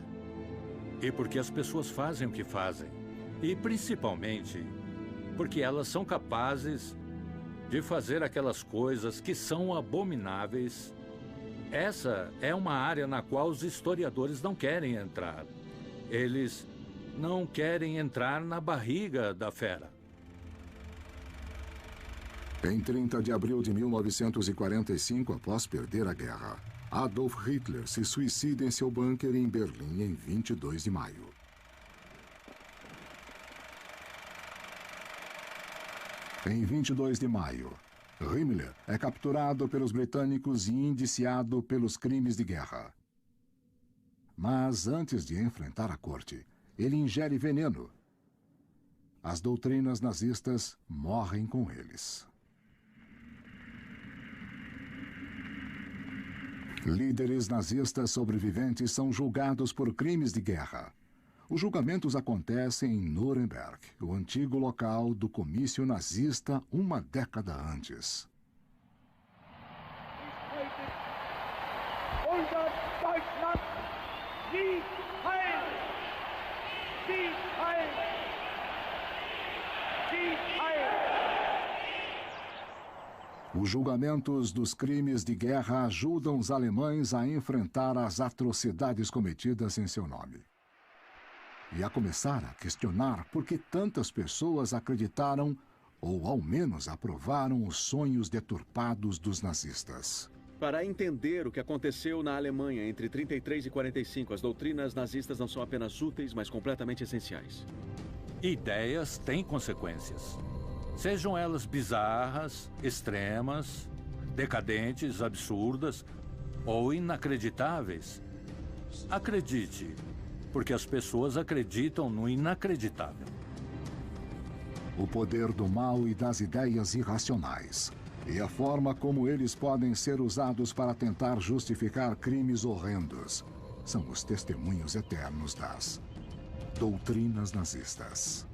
E porque as pessoas fazem o que fazem. E principalmente porque elas são capazes de fazer aquelas coisas que são abomináveis. Essa é uma área na qual os historiadores não querem entrar. Eles não querem entrar na barriga da fera. Em 30 de abril de 1945, após perder a guerra, Adolf Hitler se suicida em seu bunker em Berlim em 22 de maio. Em 22 de maio, Himmler é capturado pelos britânicos e indiciado pelos crimes de guerra. Mas antes de enfrentar a corte, ele ingere veneno. As doutrinas nazistas morrem com eles. Líderes nazistas sobreviventes são julgados por crimes de guerra. Os julgamentos acontecem em Nuremberg, o antigo local do comício nazista uma década antes. Os julgamentos dos crimes de guerra ajudam os alemães a enfrentar as atrocidades cometidas em seu nome. E a começar a questionar por que tantas pessoas acreditaram, ou ao menos aprovaram, os sonhos deturpados dos nazistas. Para entender o que aconteceu na Alemanha entre 33 e 45, as doutrinas nazistas não são apenas úteis, mas completamente essenciais. Ideias têm consequências. Sejam elas bizarras, extremas, decadentes, absurdas ou inacreditáveis. Acredite, porque as pessoas acreditam no inacreditável. O poder do mal e das ideias irracionais, e a forma como eles podem ser usados para tentar justificar crimes horrendos, são os testemunhos eternos das doutrinas nazistas.